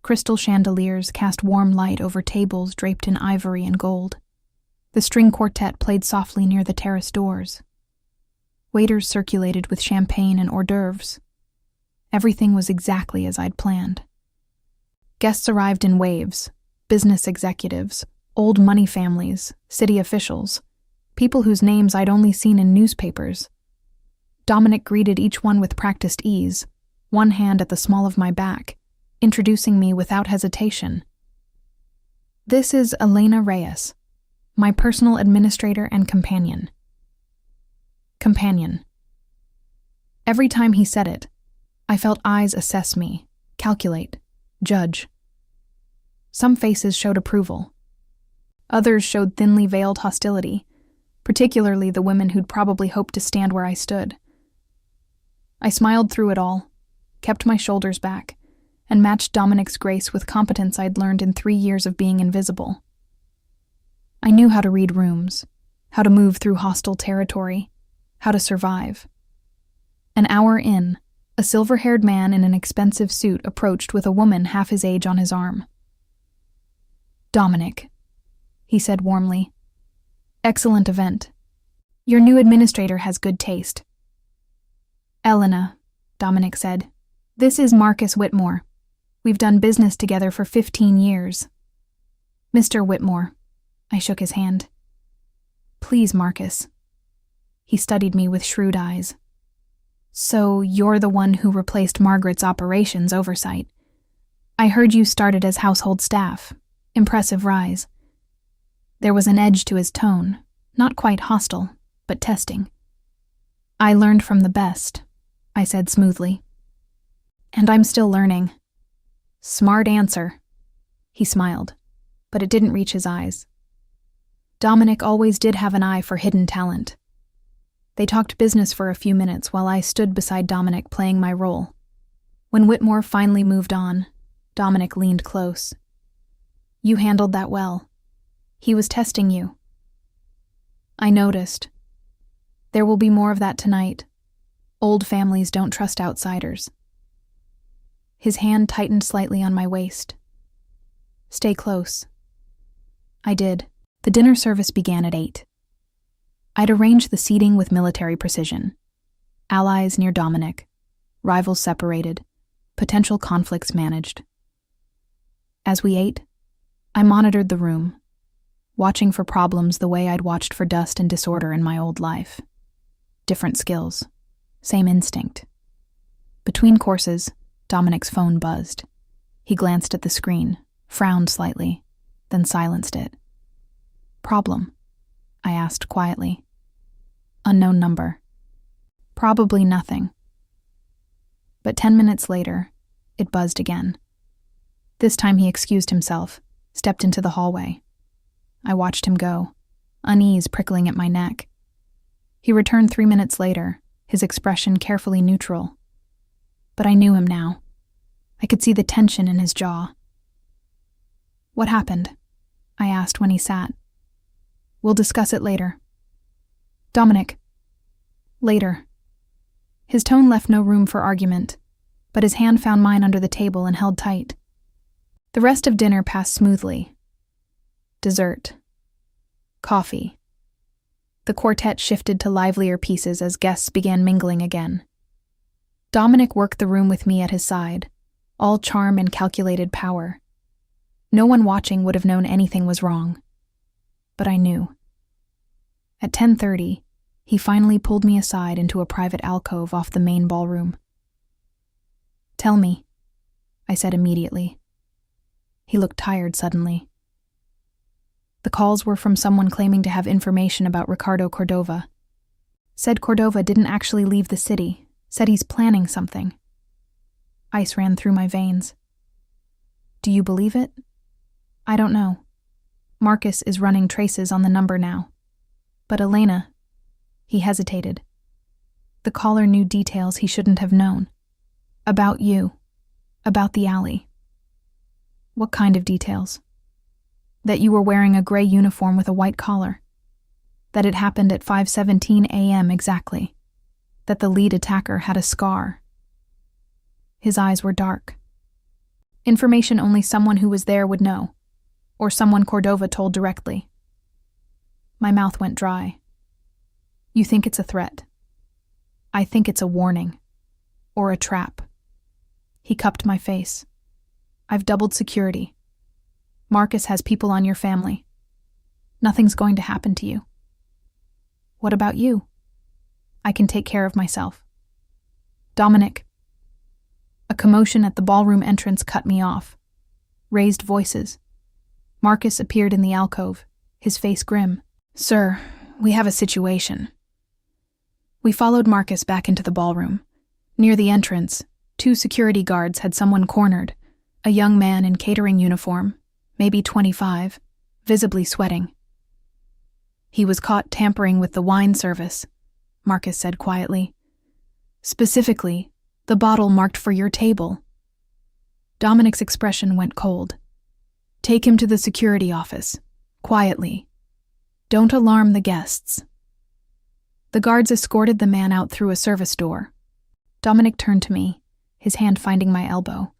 Crystal chandeliers cast warm light over tables draped in ivory and gold. The string quartet played softly near the terrace doors. Waiters circulated with champagne and hors d'oeuvres. Everything was exactly as I'd planned. Guests arrived in waves: business executives, old money families, city officials, people whose names I'd only seen in newspapers. Dominic greeted each one with practiced ease, one hand at the small of my back, introducing me without hesitation. "This is Elena Reyes, my personal administrator and companion." Companion. Every time he said it, I felt eyes assess me, calculate, judge. Some faces showed approval. Others showed thinly veiled hostility, particularly the women who'd probably hoped to stand where I stood. I smiled through it all, kept my shoulders back, and matched Dominic's grace with competence I'd learned in 3 years of being invisible. I knew how to read rooms, how to move through hostile territory, how to survive. An hour in, a silver-haired man in an expensive suit approached with a woman half his age on his arm. "Dominic," he said warmly. "Excellent event. Your new administrator has good taste." "Elena," Dominic said. "This is Marcus Whitmore. We've done business together for 15 years. Mr. Whitmore. I shook his hand. Please, Marcus. He studied me with shrewd eyes. So you're the one who replaced Margaret's operations oversight. I heard you started as household staff. Impressive rise. There was an edge to his tone, not quite hostile, but testing. I learned from the best, I said smoothly. And I'm still learning. Smart answer. He smiled, but it didn't reach his eyes. Dominic always did have an eye for hidden talent. They talked business for a few minutes while I stood beside Dominic playing my role. When Whitmore finally moved on, Dominic leaned close. You handled that well. He was testing you. I noticed. There will be more of that tonight. Old families don't trust outsiders. His hand tightened slightly on my waist. Stay close. I did. The dinner service began at 8. I'd arranged the seating with military precision. Allies near Dominic, rivals separated, potential conflicts managed. As we ate, I monitored the room, watching for problems the way I'd watched for dust and disorder in my old life. Different skills, same instinct. Between courses, Dominic's phone buzzed. He glanced at the screen, frowned slightly, then silenced it. Problem? I asked quietly. Unknown number. Probably nothing. But 10 minutes later, it buzzed again. This time he excused himself, stepped into the hallway. I watched him go, unease prickling at my neck. He returned 3 minutes later, his expression carefully neutral. But I knew him now. I could see the tension in his jaw. What happened? I asked when he sat. We'll discuss it later. Dominic. Later. His tone left no room for argument, but his hand found mine under the table and held tight. The rest of dinner passed smoothly. Dessert. Coffee. The quartet shifted to livelier pieces as guests began mingling again. Dominic worked the room with me at his side, all charm and calculated power. No one watching would have known anything was wrong. But I knew. At 10:30, he finally pulled me aside into a private alcove off the main ballroom. Tell me, I said immediately. He looked tired suddenly. The calls were from someone claiming to have information about Ricardo Cordova. Said Cordova didn't actually leave the city, said he's planning something. Ice ran through my veins. Do you believe it? I don't know. Marcus is running traces on the number now. But Elena, he hesitated. The caller knew details he shouldn't have known. About you. About the alley. What kind of details? That you were wearing a gray uniform with a white collar. That it happened at 5:17 a.m. exactly. That the lead attacker had a scar. His eyes were dark. Information only someone who was there would know, or someone Cordova told directly. My mouth went dry. You think it's a threat. I think it's a warning. Or a trap. He cupped my face. I've doubled security. Marcus has people on your family. Nothing's going to happen to you. What about you? I can take care of myself. Dominic. A commotion at the ballroom entrance cut me off. Raised voices. Marcus appeared in the alcove, his face grim. Sir, we have a situation. We followed Marcus back into the ballroom. Near the entrance, 2 security guards had someone cornered, a young man in catering uniform, maybe 25, visibly sweating. He was caught tampering with the wine service, Marcus said quietly. Specifically, the bottle marked for your table. Dominic's expression went cold. Take him to the security office, quietly. Don't alarm the guests. The guards escorted the man out through a service door. Dominic turned to me, his hand finding my elbow.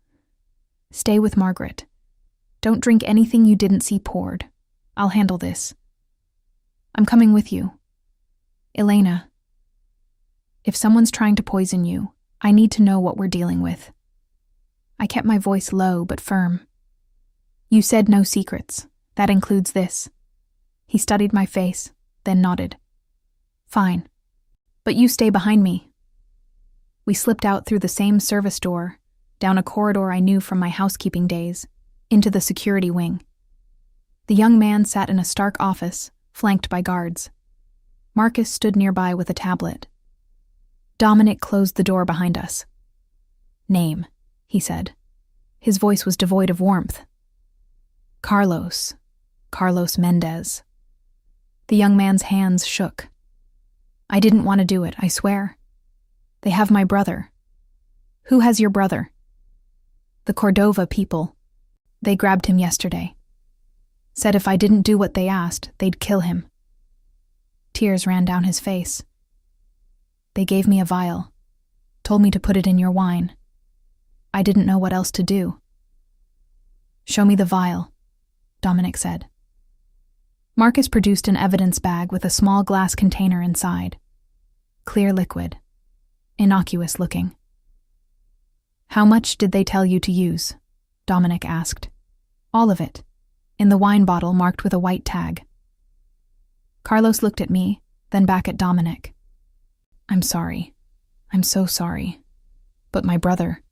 Stay with Margaret. Don't drink anything you didn't see poured. I'll handle this. I'm coming with you. Elena. If someone's trying to poison you, I need to know what we're dealing with. I kept my voice low but firm. You said no secrets. That includes this. He studied my face, then nodded. Fine. But you stay behind me. We slipped out through the same service door, down a corridor I knew from my housekeeping days, into the security wing. The young man sat in a stark office, flanked by guards. Marcus stood nearby with a tablet. Dominic closed the door behind us. Name, he said. His voice was devoid of warmth. Carlos Mendez. The young man's hands shook. I didn't want to do it, I swear. They have my brother. Who has your brother? The Cordova people. They grabbed him yesterday. Said if I didn't do what they asked, they'd kill him. Tears ran down his face. They gave me a vial. Told me to put it in your wine. I didn't know what else to do. Show me the vial, Dominic said. Marcus produced an evidence bag with a small glass container inside. Clear liquid. Innocuous looking. How much did they tell you to use? Dominic asked. All of it. In the wine bottle marked with a white tag. Carlos looked at me, then back at Dominic. I'm sorry. I'm so sorry. But my brother.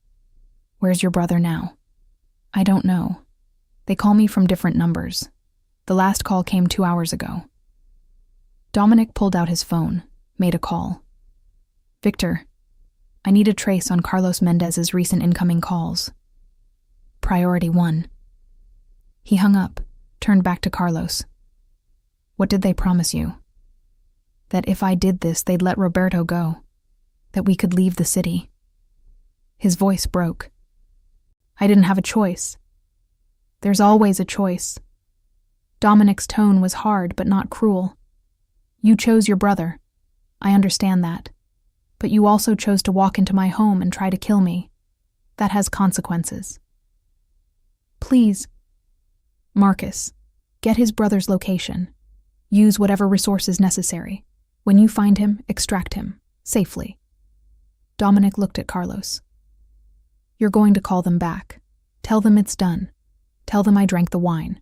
Where's your brother now? I don't know. They call me from different numbers. The last call came 2 hours ago. Dominic pulled out his phone, made a call. Victor, I need a trace on Carlos Mendez's recent incoming calls. Priority 1. He hung up, turned back to Carlos. What did they promise you? That if I did this, they'd let Roberto go. That we could leave the city. His voice broke. I didn't have a choice. There's always a choice. Dominic's tone was hard but not cruel. You chose your brother. I understand that. But you also chose to walk into my home and try to kill me. That has consequences. Please. Marcus, get his brother's location. Use whatever resources necessary. When you find him, extract him. Safely. Dominic looked at Carlos. You're going to call them back. Tell them it's done. Tell them I drank the wine.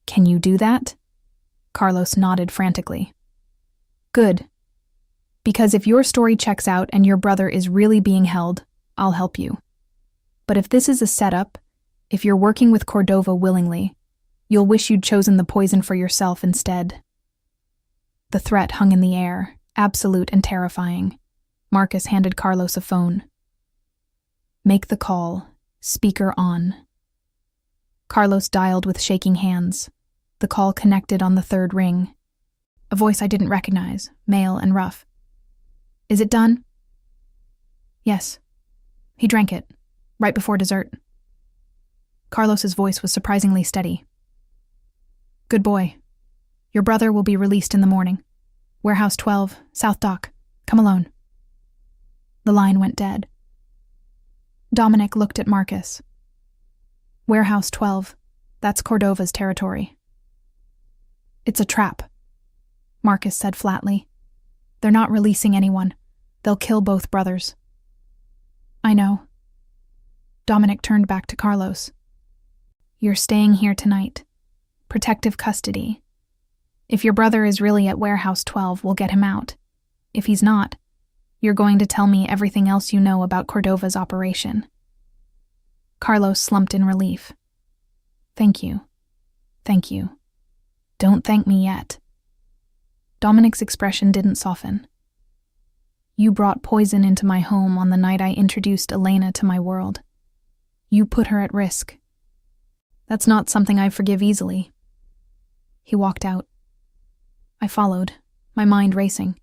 Can you do that? Carlos nodded frantically. Good. Because if your story checks out and your brother is really being held, I'll help you. But if this is a setup, if you're working with Cordova willingly, you'll wish you'd chosen the poison for yourself instead. The threat hung in the air, absolute and terrifying. Marcus handed Carlos a phone. Make the call. Speaker on. Carlos dialed with shaking hands. The call connected on the third ring. A voice I didn't recognize, male and rough. Is it done? Yes. He drank it, right before dessert. Carlos's voice was surprisingly steady. Good boy. Your brother will be released in the morning. Warehouse 12, South Dock. Come alone. The line went dead. Dominic looked at Marcus. Warehouse 12. That's Cordova's territory. It's a trap, Marcus said flatly. They're not releasing anyone. They'll kill both brothers. I know. Dominic turned back to Carlos. You're staying here tonight. Protective custody. If your brother is really at Warehouse 12, we'll get him out. If he's not, you're going to tell me everything else you know about Cordova's operation. Carlos slumped in relief. Thank you. Thank you. Don't thank me yet. Dominic's expression didn't soften. You brought poison into my home on the night I introduced Elena to my world. You put her at risk. That's not something I forgive easily. He walked out. I followed, my mind racing.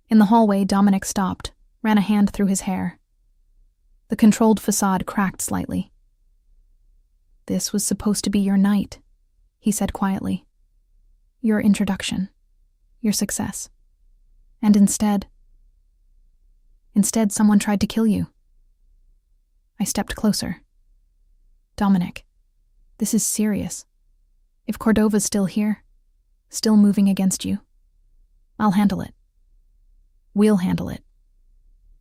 In the hallway, Dominic stopped, ran a hand through his hair. The controlled facade cracked slightly. This was supposed to be your night, he said quietly. Your introduction. Your success. And instead someone tried to kill you. I stepped closer. Dominic, this is serious. If Cordova's still here, still moving against you, I'll handle it. We'll handle it.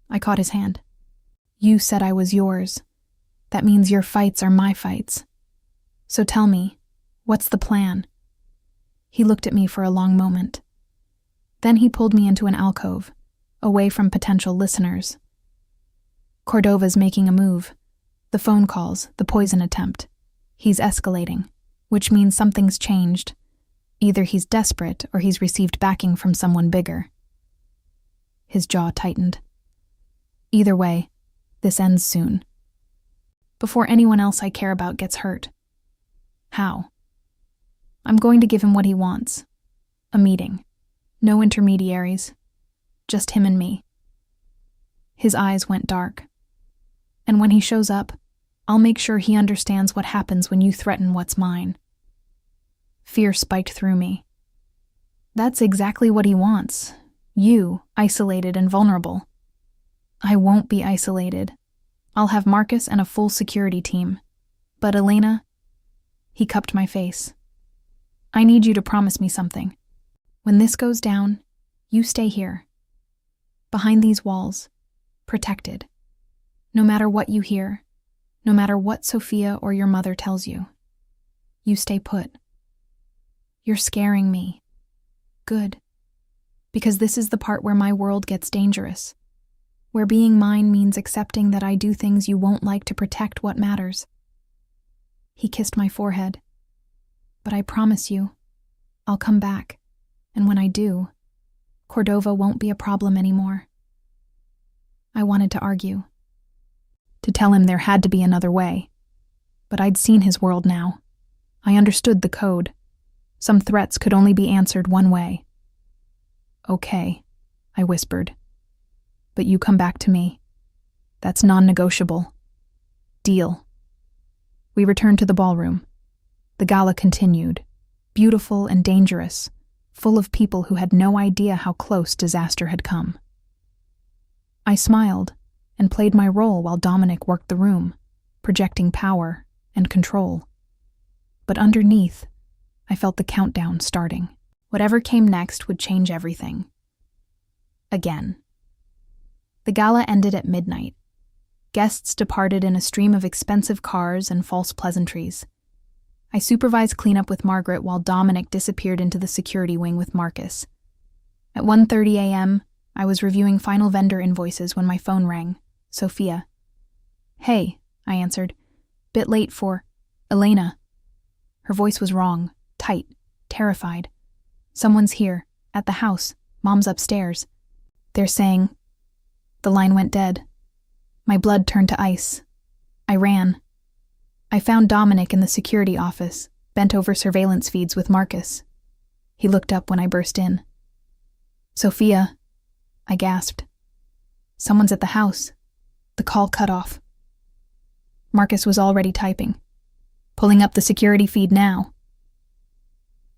I caught his hand. You said I was yours. That means your fights are my fights. So tell me, What's the plan? He looked at me for a long moment. Then he pulled me into an alcove, away from potential listeners. Cordova's making a move. The phone calls, the poison attempt. He's escalating, which means something's changed. Either he's desperate or he's received backing from someone bigger. His jaw tightened. Either way, this ends soon. Before anyone else I care about gets hurt. How? I'm going to give him what he wants. A meeting. No intermediaries. Just him and me. His eyes went dark. And when he shows up, I'll make sure he understands what happens when you threaten what's mine. Fear spiked through me. That's exactly what he wants. You, isolated and vulnerable. I won't be isolated. I'll have Marcus and a full security team. But Elena, he cupped my face. I need you to promise me something. When this goes down, you stay here. Behind these walls, protected. No matter what you hear, no matter what Sophia or your mother tells you, you stay put. You're scaring me. Good. Because this is the part where my world gets dangerous. Where being mine means accepting that I do things you won't like to protect what matters. He kissed my forehead. But I promise you, I'll come back. And when I do, Cordova won't be a problem anymore. I wanted to argue. To tell him there had to be another way. But I'd seen his world now. I understood the code. Some threats could only be answered one way. Okay, I whispered. But you come back to me. That's non-negotiable. Deal. We returned to the ballroom. The gala continued, beautiful and dangerous, full of people who had no idea how close disaster had come. I smiled and played my role while Dominic worked the room, projecting power and control. But underneath, I felt the countdown starting. Whatever came next would change everything. Again. The gala ended at midnight. Guests departed in a stream of expensive cars and false pleasantries. I supervised cleanup with Margaret while Dominic disappeared into the security wing with Marcus. At 1:30 a.m., I was reviewing final vendor invoices when my phone rang. Sophia. Hey, I answered. Bit late for Elena. Her voice was wrong, tight, terrified. Someone's here, at the house. Mom's upstairs. They're saying... The line went dead. My blood turned to ice. I ran. I found Dominic in the security office, bent over surveillance feeds with Marcus. He looked up when I burst in. Sophia, I gasped. Someone's at the house. The call cut off. Marcus was already typing. Pulling up the security feed now.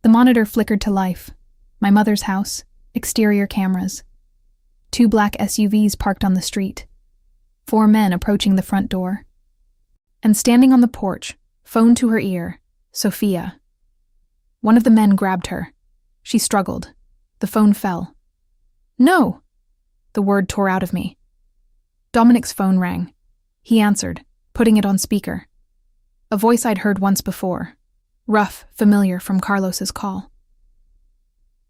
The monitor flickered to life. My mother's house, exterior cameras. 2 black SUVs parked on the street. 4 men approaching the front door. And standing on the porch, phone to her ear, Sophia. One of the men grabbed her. She struggled. The phone fell. No! The word tore out of me. Dominic's phone rang. He answered, putting it on speaker. A voice I'd heard once before. Rough, familiar from Carlos's call.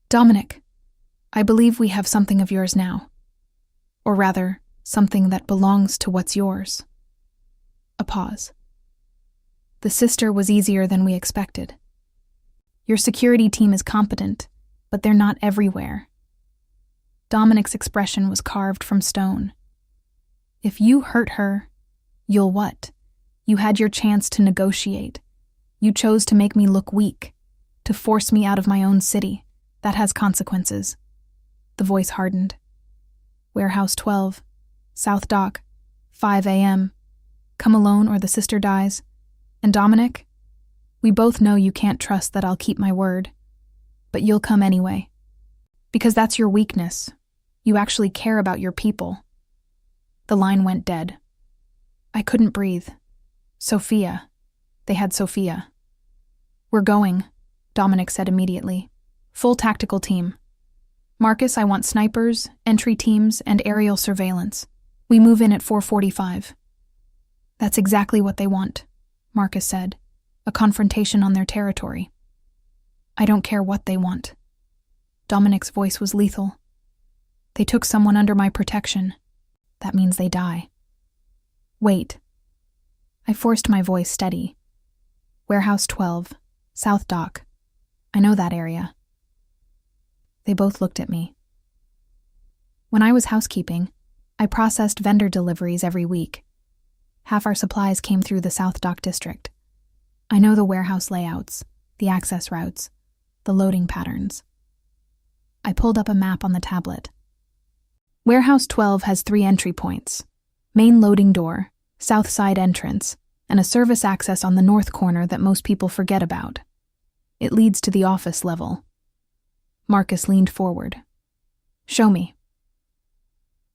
Dominic, I believe we have something of yours now. Or rather, something that belongs to what's yours. A pause. The sister was easier than we expected. Your security team is competent, but they're not everywhere. Dominic's expression was carved from stone. If you hurt her, you'll what? You had your chance to negotiate. You chose to make me look weak, to force me out of my own city. That has consequences. The voice hardened. Warehouse 12, South Dock, 5 a.m. Come alone or the sister dies. And Dominic, we both know you can't trust that I'll keep my word. But you'll come anyway. Because that's your weakness. You actually care about your people. The line went dead. I couldn't breathe. Sophia. They had Sophia. We're going, Dominic said immediately. Full tactical team. Marcus, I want snipers, entry teams, and aerial surveillance. We move in at 4:45. That's exactly what they want, Marcus said. a confrontation on their territory. I don't care what they want. Dominic's voice was lethal. They took someone under my protection. That means they die. Wait. I forced my voice steady. Warehouse 12, South Dock. I know that area. They both looked at me. When I was housekeeping, I processed vendor deliveries every week. Half our supplies came through the South Dock district. I know the warehouse layouts, the access routes, the loading patterns. I pulled up a map on the tablet. Warehouse 12 has 3 entry points: main loading door, south side entrance, and a service access on the north corner that most people forget about. It leads to the office level. Marcus leaned forward. Show me.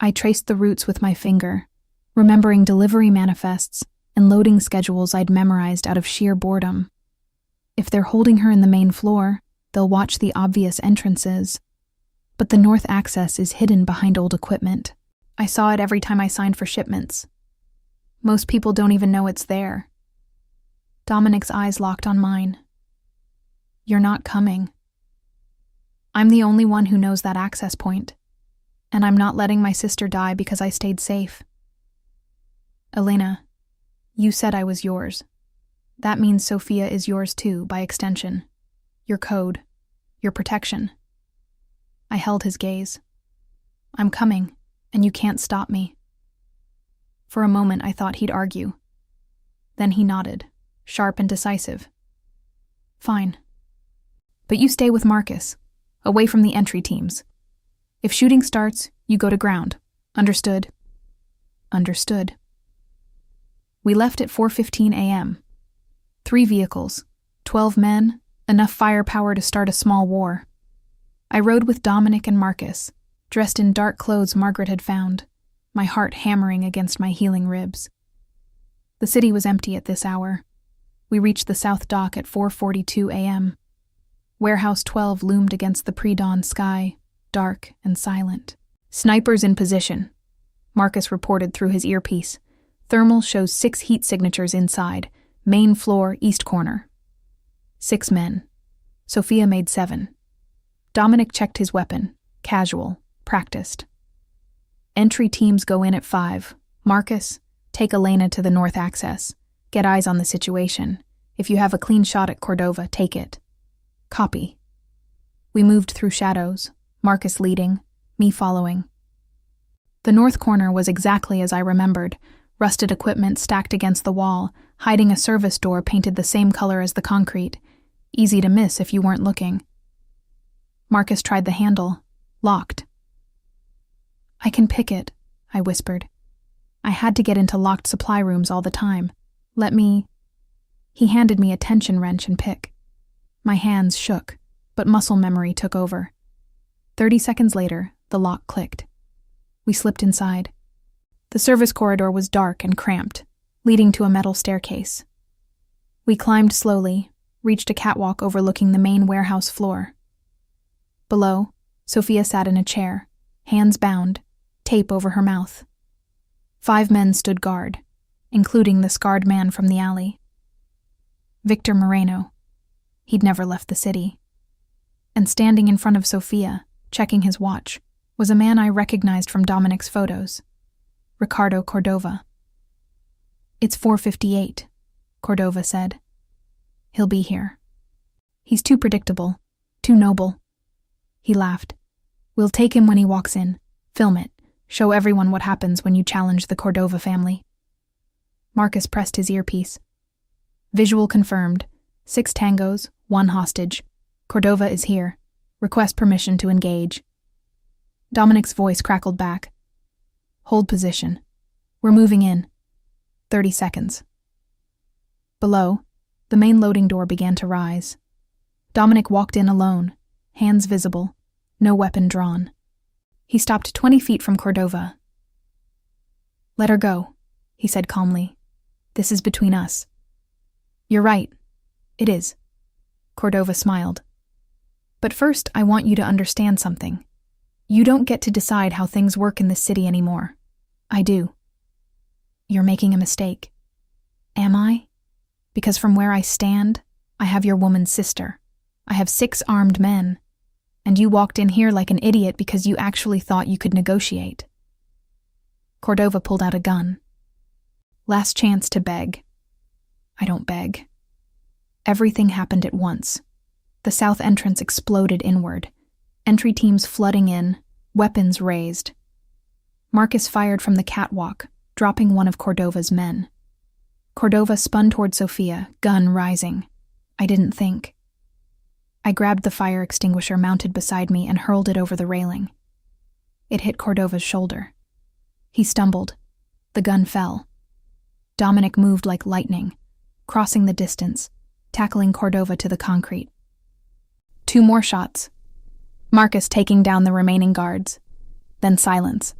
I traced the routes with my finger, remembering delivery manifests and loading schedules I'd memorized out of sheer boredom. If they're holding her in the main floor, they'll watch the obvious entrances. But the north access is hidden behind old equipment. I saw it every time I signed for shipments. Most people don't even know it's there. Dominic's eyes locked on mine. You're not coming. I'm the only one who knows that access point, and I'm not letting my sister die because I stayed safe. Elena, you said I was yours. That means Sophia is yours too, by extension. Your code, your protection. I held his gaze. I'm coming, and you can't stop me. For a moment I thought he'd argue. Then he nodded, sharp and decisive. Fine. But you stay with Marcus, away from the entry teams. If shooting starts, you go to ground. Understood? Understood. We left at 4:15 a.m. 3 vehicles, 12 men, enough firepower to start a small war. I rode with Dominic and Marcus, dressed in dark clothes Margaret had found, my heart hammering against my healing ribs. The city was empty at this hour. We reached the South Dock at 4:42 a.m. Warehouse 12 loomed against the pre-dawn sky, dark and silent. Snipers in position, Marcus reported through his earpiece. Thermal shows 6 heat signatures inside, main floor, east corner. 6 men. Sophia made 7. Dominic checked his weapon, casual, practiced. Entry teams go in at 5. Marcus, take Elena to the north access. Get eyes on the situation. If you have a clean shot at Cordova, take it. Copy. We moved through shadows, Marcus leading, me following. The north corner was exactly as I remembered, rusted equipment stacked against the wall, hiding a service door painted the same color as the concrete. Easy to miss if you weren't looking. Marcus tried the handle. Locked. I can pick it, I whispered. I had to get into locked supply rooms all the time. Let me... He handed me a tension wrench and pick. My hands shook, but muscle memory took over. 30 seconds later, the lock clicked. We slipped inside. The service corridor was dark and cramped, leading to a metal staircase. We climbed slowly, reached a catwalk overlooking the main warehouse floor. Below, Sophia sat in a chair, hands bound, tape over her mouth. 5 men stood guard, including the scarred man from the alley. Victor Moreno. He'd never left the city. And standing in front of Sophia, checking his watch, was a man I recognized from Dominic's photos. Ricardo Cordova. It's 4:58, Cordova said. He'll be here. He's too predictable, too noble. He laughed. We'll take him when he walks in. Film it. Show everyone what happens when you challenge the Cordova family. Marcus pressed his earpiece. Visual confirmed. 6 tangos, 1 hostage. Cordova is here. Request permission to engage. Dominic's voice crackled back. Hold position. We're moving in. 30 seconds. Below, the main loading door began to rise. Dominic walked in alone, hands visible, no weapon drawn. He stopped 20 feet from Cordova. Let her go, he said calmly. This is between us. You're right. It is. Cordova smiled. But first, I want you to understand something. You don't get to decide how things work in this city anymore. I do. You're making a mistake. Am I? Because from where I stand, I have your woman's sister. I have 6 armed men. And you walked in here like an idiot because you actually thought you could negotiate. Cordova pulled out a gun. Last chance to beg. I don't beg. Everything happened at once. The south entrance exploded inward. Entry teams flooding in, weapons raised. Marcus fired from the catwalk, dropping one of Cordova's men. Cordova spun toward Sophia, gun rising. I didn't think. I grabbed the fire extinguisher mounted beside me and hurled it over the railing. It hit Cordova's shoulder. He stumbled. The gun fell. Dominic moved like lightning, crossing the distance, tackling Cordova to the concrete. 2 more shots. Marcus taking down the remaining guards. Then silence.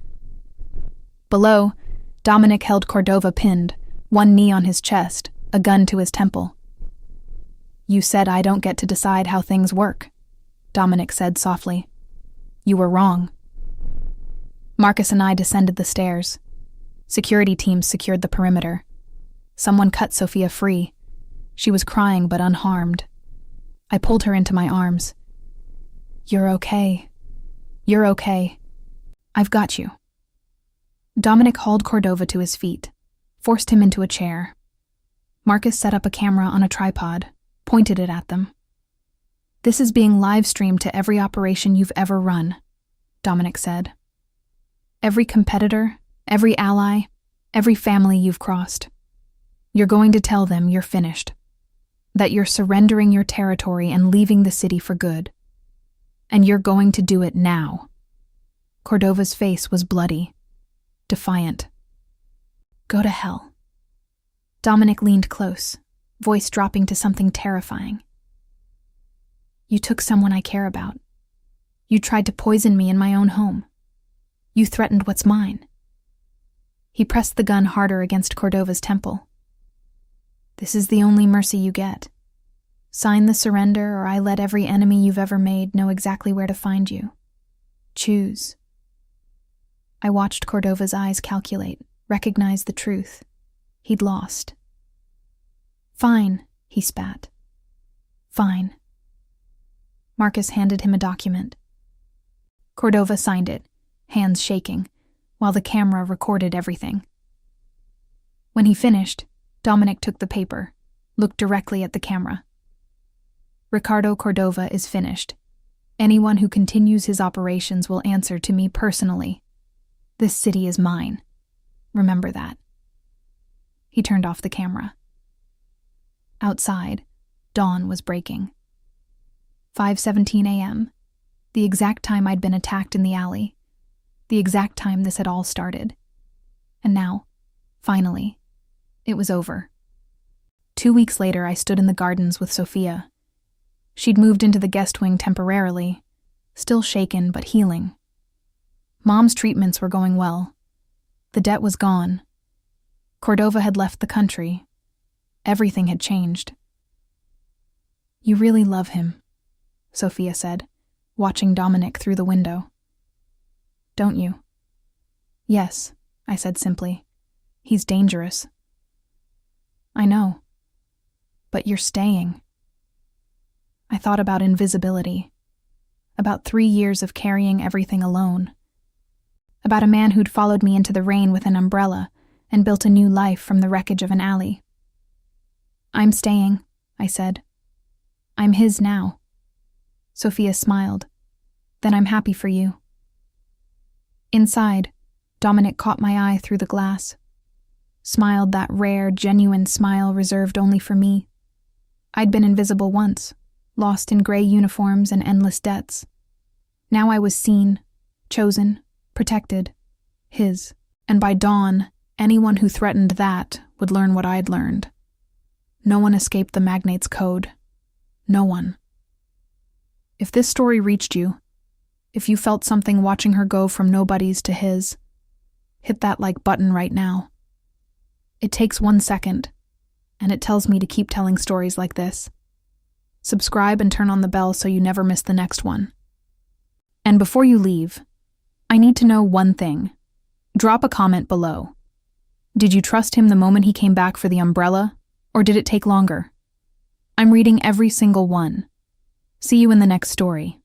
Below, Dominic held Cordova pinned, one knee on his chest, a gun to his temple. You said I don't get to decide how things work, Dominic said softly. You were wrong. Marcus and I descended the stairs. Security teams secured the perimeter. Someone cut Sophia free. She was crying but unharmed. I pulled her into my arms. You're okay. You're okay. I've got you. Dominic hauled Cordova to his feet, forced him into a chair. Marcus set up a camera on a tripod, pointed it at them. This is being live-streamed to every operation you've ever run, Dominic said. Every competitor, every ally, every family you've crossed. You're going to tell them you're finished, that you're surrendering your territory and leaving the city for good. And you're going to do it now. Cordova's face was bloody, defiant. Go to hell. Dominic leaned close, voice dropping to something terrifying. You took someone I care about. You tried to poison me in my own home. You threatened what's mine. He pressed the gun harder against Cordova's temple. This is the only mercy you get. Sign the surrender, or I let every enemy you've ever made know exactly where to find you. Choose. I watched Cordova's eyes calculate, recognize the truth. He'd lost. Fine, he spat. Fine. Marcus handed him a document. Cordova signed it, hands shaking, while the camera recorded everything. When he finished, Dominic took the paper, looked directly at the camera. Ricardo Cordova is finished. Anyone who continues his operations will answer to me personally. This city is mine. Remember that. He turned off the camera. Outside, dawn was breaking. 5:17 a.m., the exact time I'd been attacked in the alley, the exact time this had all started. And now, finally, it was over. 2 weeks later, I stood in the gardens with Sophia. She'd moved into the guest wing temporarily, still shaken but healing. Mom's treatments were going well. The debt was gone. Cordova had left the country. Everything had changed. You really love him, Sophia said, watching Dominic through the window. Don't you? Yes, I said simply. He's dangerous. I know. But you're staying. I thought about invisibility, about 3 years of carrying everything alone, about a man who'd followed me into the rain with an umbrella and built a new life from the wreckage of an alley. I'm staying, I said. I'm his now. Sophia smiled. Then I'm happy for you. Inside, Dominic caught my eye through the glass, smiled that rare, genuine smile reserved only for me. I'd been invisible once, lost in gray uniforms and endless debts. Now I was seen, chosen, protected, his. And by dawn, anyone who threatened that would learn what I'd learned. No one escaped the Magnate's code. No one. If this story reached you, if you felt something watching her go from nobody's to his, hit that like button right now. It takes 1 second, and it tells me to keep telling stories like this. Subscribe and turn on the bell so you never miss the next one. And before you leave, I need to know one thing. Drop a comment below. Did you trust him the moment he came back for the umbrella? Or did it take longer? I'm reading every single one. See you in the next story.